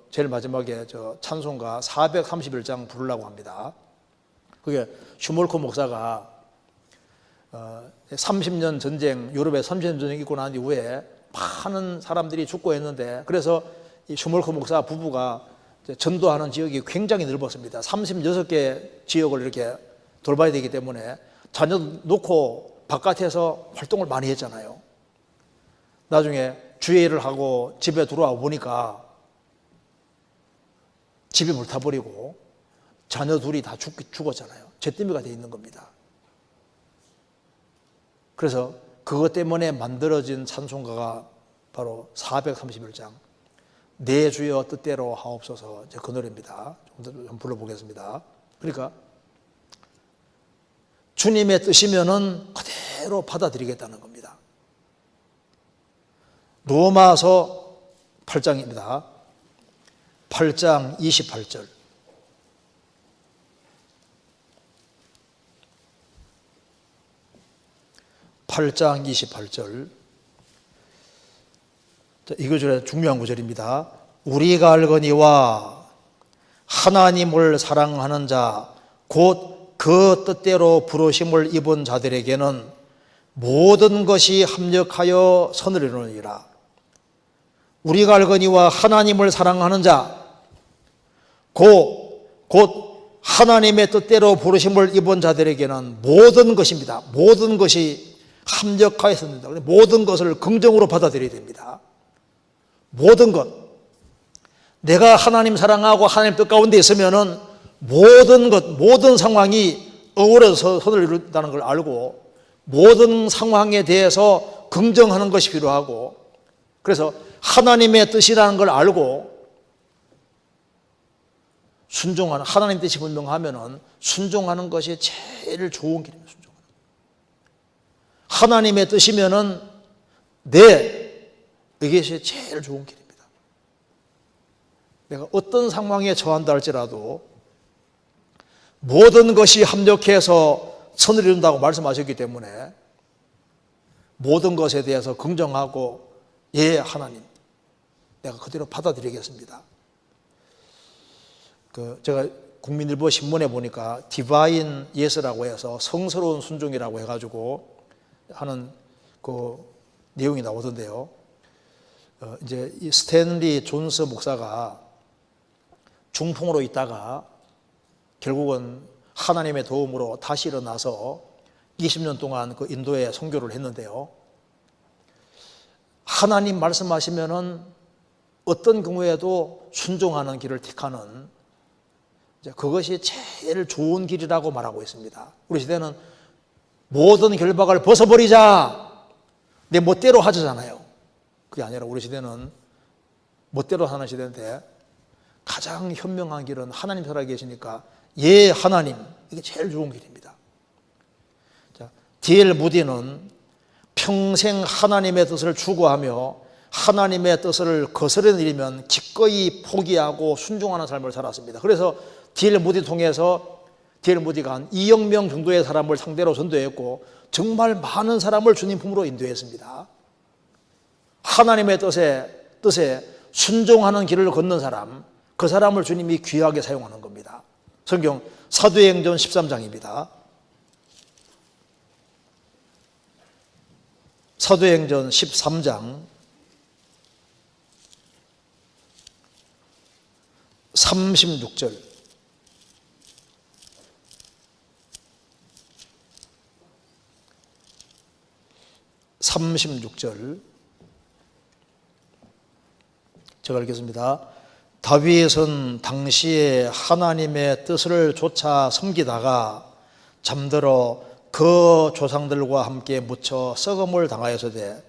제일 마지막에 찬송가 431장 부르려고 합니다. 그게 슈몰크 목사가 30년 전쟁, 유럽에 30년 전쟁 있고 난 이후에 많은 사람들이 죽고 했는데, 그래서 이 슈몰크 목사 부부가 전도하는 지역이 굉장히 넓었습니다. 36개 지역을 이렇게 돌봐야 되기 때문에 자녀 놓고 바깥에서 활동을 많이 했잖아요. 나중에 주일을 하고 집에 들어와 보니까 집이 불타버리고 자녀 둘이 다 죽었잖아요. 잿더미가 되어 있는 겁니다. 그래서 그것 때문에 만들어진 찬송가가 바로 431장 내 주여 뜻대로 하옵소서, 그 노래입니다. 좀 불러보겠습니다. 그러니까 주님의 뜻이면은 그대로 받아들이겠다는 겁니다. 로마서 8장입니다. 8장 28절. 이 구절은 중요한 구절입니다. 우리가 알거니와 하나님을 사랑하는 자 곧 그 뜻대로 부르심을 입은 자들에게는 모든 것이 합력하여 선을 이루느니라. 우리가 알거니와 하나님을 사랑하는 자 곧 하나님의 뜻대로 부르심을 입은 자들에게는 모든 것입니다. 모든 것이 합력하여 선다. 모든 것을 긍정으로 받아들여야 됩니다. 모든 것. 내가 하나님 사랑하고 하나님 뜻 가운데 있으면은 모든 것, 모든 상황이 어우러져서 선을 이룬다는 걸 알고 모든 상황에 대해서 긍정하는 것이 필요하고, 그래서 하나님의 뜻이라는 걸 알고 순종하는, 하나님 뜻이 분명하면은 순종하는 것이 제일 좋은 길입니다. 순종하는. 하나님의 뜻이면은 이것이 제일 좋은 길입니다. 내가 어떤 상황에 처한다 할지라도 모든 것이 합력해서 선을 이룬다고 말씀하셨기 때문에 모든 것에 대해서 긍정하고, 예, 하나님, 내가 그대로 받아들이겠습니다. 제가 국민일보 신문에 보니까 디바인 예스라고 해서 성스러운 순종이라고 해가지고 하는 그 내용이 나오던데요. 이제 이 스탠리 존스 목사가 중풍으로 있다가 결국은 하나님의 도움으로 다시 일어나서 20년 동안 그 인도에 선교를 했는데요. 하나님 말씀하시면은 어떤 경우에도 순종하는 길을 택하는, 그것이 제일 좋은 길이라고 말하고 있습니다. 우리 시대는 모든 결박을 벗어버리자, 내 멋대로 하자잖아요. 그게 아니라 우리 시대는 멋대로 하는 시대인데 가장 현명한 길은 하나님 살아계시니까, 예, 하나님, 이게 제일 좋은 길입니다. D.L. 무디는 평생 하나님의 뜻을 추구하며 하나님의 뜻을 거스르려면 기꺼이 포기하고 순종하는 삶을 살았습니다. 그래서 D.L. 무디 통해서 D.L. 무디가 한 2억 명 정도의 사람을 상대로 전도했고 정말 많은 사람을 주님 품으로 인도했습니다. 하나님의 뜻에 순종하는 길을 걷는 사람, 그 사람을 주님이 귀하게 사용하는 겁니다. 성경 사도행전 13장입니다. 사도행전 13장 36절. 제가 읽겠습니다. 다윗은 당시에 하나님의 뜻을 조차 섬기다가 잠들어 그 조상들과 함께 묻혀 썩음을 당하였으되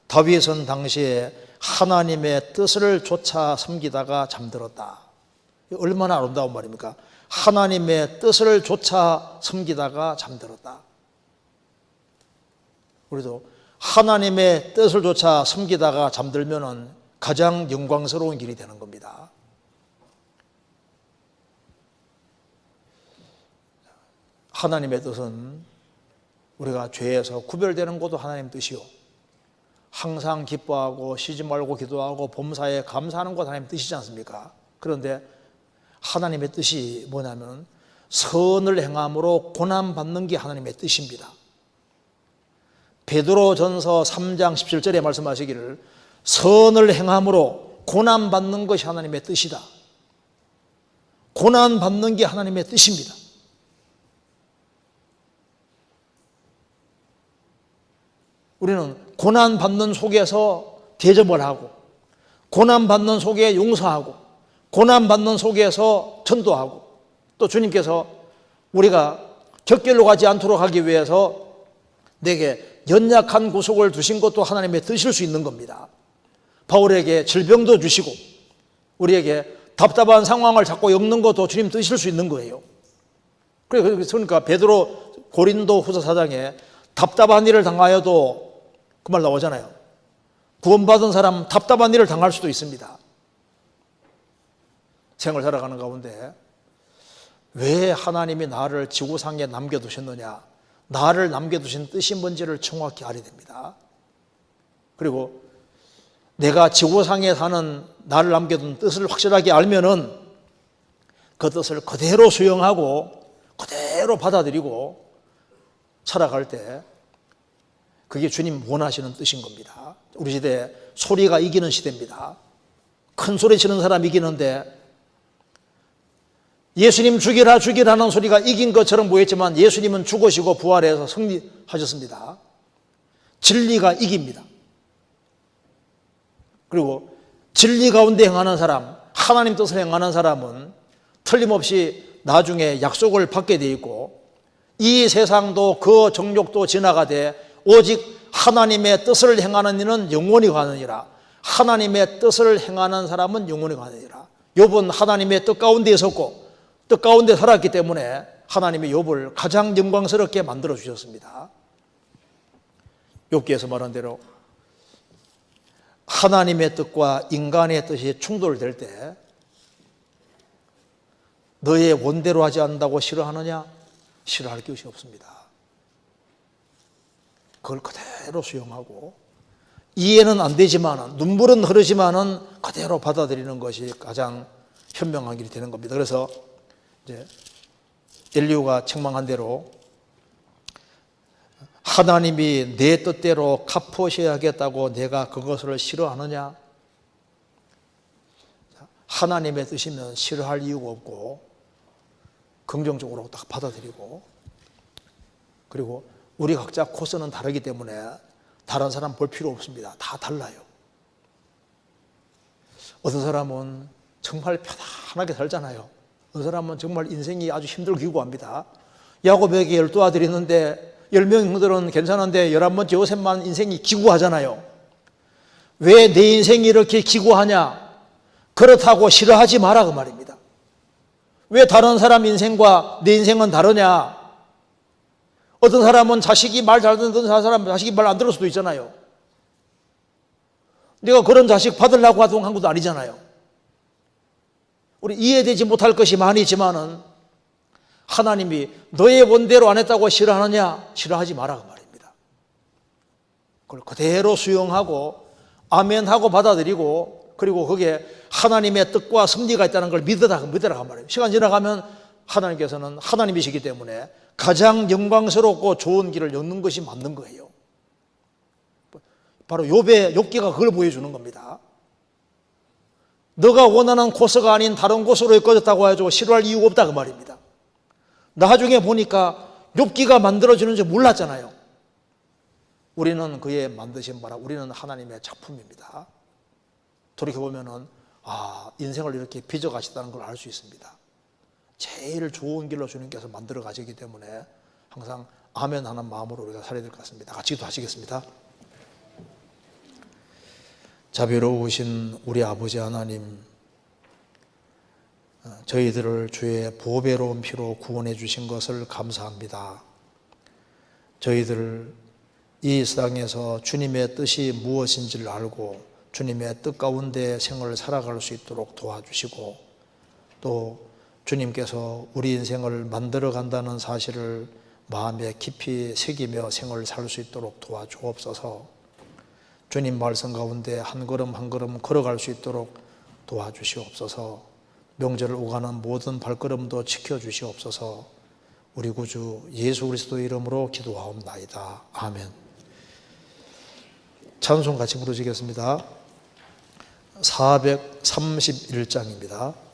다윗은 당시에 하나님의 뜻을 조차 섬기다가 잠들었다. 얼마나 아름다운 말입니까? 하나님의 뜻을 조차 섬기다가 잠들었다. 우리도 하나님의 뜻을 조차 섬기다가 잠들면은 가장 영광스러운 길이 되는 겁니다. 하나님의 뜻은 우리가 죄에서 구별되는 것도 하나님 뜻이요, 항상 기뻐하고 쉬지 말고 기도하고 범사에 감사하는 것 하나님 뜻이지 않습니까? 그런데 하나님의 뜻이 뭐냐면 선을 행함으로 고난받는 게 하나님의 뜻입니다. 베드로전서 3장 17절에 말씀하시기를 선을 행함으로 고난받는 것이 하나님의 뜻이다. 고난받는 게 하나님의 뜻입니다. 우리는 고난받는 속에서 대접을 하고, 고난받는 속에 용서하고, 고난받는 속에서 전도하고, 또 주님께서 우리가 격결로 가지 않도록 하기 위해서 내게 연약한 구속을 두신 것도 하나님의 뜻일 수 있는 겁니다. 바울에게 질병도 주시고 우리에게 답답한 상황을 자꾸 엮는 것도 주님 뜻일 수 있는 거예요. 그러니까 베드로 고린도 후서 4장에 답답한 일을 당하여도 그 말 나오잖아요. 구원받은 사람 답답한 일을 당할 수도 있습니다. 생을 살아가는 가운데 왜 하나님이 나를 지구상에 남겨두셨느냐, 나를 남겨두신 뜻이 뭔지를 정확히 알아야 됩니다. 그리고 내가 지구상에 사는 나를 남겨둔 뜻을 확실하게 알면은 그 뜻을 그대로 수용하고 그대로 받아들이고 살아갈 때 그게 주님 원하시는 뜻인 겁니다. 우리 시대에 소리가 이기는 시대입니다. 큰 소리 치는 사람 이기는데 예수님 죽이라 죽이라는 소리가 이긴 것처럼 보였지만 예수님은 죽으시고 부활해서 승리하셨습니다. 진리가 이깁니다. 그리고 진리 가운데 행하는 사람, 하나님 뜻을 행하는 사람은 틀림없이 나중에 약속을 받게 돼 있고 이 세상도 그 정욕도 지나가되 오직 하나님의 뜻을 행하는 이는 영원히 가느니라. 하나님의 뜻을 행하는 사람은 영원히 가느니라. 욥은 하나님의 뜻 가운데 있었고 뜻 가운데 살았기 때문에 하나님이 욥을 가장 영광스럽게 만들어 주셨습니다. 욥기에서 말한 대로 하나님의 뜻과 인간의 뜻이 충돌될 때 너의 원대로 하지 않는다고 싫어하느냐? 싫어할 것이 없습니다. 그걸 그대로 수용하고 이해는 안 되지만 눈물은 흐르지만은 그대로 받아들이는 것이 가장 현명한 길이 되는 겁니다. 그래서 이제 엘리후가 책망한 대로 하나님이 내 뜻대로 갚으셔야 하겠다고 내가 그것을 싫어하느냐? 하나님의 뜻이면 싫어할 이유가 없고 긍정적으로 딱 받아들이고, 그리고 우리 각자 코스는 다르기 때문에 다른 사람 볼 필요 없습니다. 다 달라요. 어떤 사람은 정말 편안하게 살잖아요. 어떤 사람은 정말 인생이 아주 힘들고 기고합니다. 야곱에게 12아들이 있는데 10명 형들은 괜찮은데 11번째 요셉만 인생이 기구하잖아요. 왜 내 인생이 이렇게 기구하냐? 그렇다고 싫어하지 마라 그 말입니다. 왜 다른 사람 인생과 내 인생은 다르냐? 어떤 사람은 자식이 말 잘 듣는 사람은 자식이 말 안 들을 수도 있잖아요. 내가 그런 자식 받으려고 한 것도 아니잖아요. 우리 이해되지 못할 것이 많이 있지만은 하나님이 너의 원대로 안 했다고 싫어하느냐? 싫어하지 마라 그 말입니다. 그걸 그대로 수용하고 아멘하고 받아들이고, 그리고 거기에 하나님의 뜻과 섭리가 있다는 걸 믿으라 그 말이에요. 시간 지나가면 하나님께서는 하나님이시기 때문에 가장 영광스럽고 좋은 길을 엮는 것이 맞는 거예요. 바로 욥기가 그걸 보여주는 겁니다. 너가 원하는 코스가 아닌 다른 곳으로 엮어졌다고 해가지고 싫어할 이유가 없다 그 말입니다. 나중에 보니까 욥기가 만들어지는 줄 몰랐잖아요. 우리는 그의 만드신 바라, 우리는 하나님의 작품입니다. 돌이켜보면은 인생을 이렇게 빚어 가시다는 걸 알 수 있습니다. 제일 좋은 길로 주님께서 만들어 가시기 때문에 항상 아멘 하는 마음으로 우리가 살아야 될 것 같습니다. 같이 기도하시겠습니다. 자비로우신 우리 아버지 하나님, 저희들을 주의 보배로운 피로 구원해 주신 것을 감사합니다. 저희들 이 세상에서 주님의 뜻이 무엇인지를 알고 주님의 뜻 가운데 생을 살아갈 수 있도록 도와주시고, 또 주님께서 우리 인생을 만들어 간다는 사실을 마음에 깊이 새기며 생을 살 수 있도록 도와주옵소서. 주님 말씀 가운데 한 걸음 한 걸음 걸어갈 수 있도록 도와주시옵소서. 명절을 오가는 모든 발걸음도 지켜주시옵소서. 우리 구주 예수 그리스도의 이름으로 기도하옵나이다. 아멘. 찬송 같이 부르시겠습니다. 431장입니다.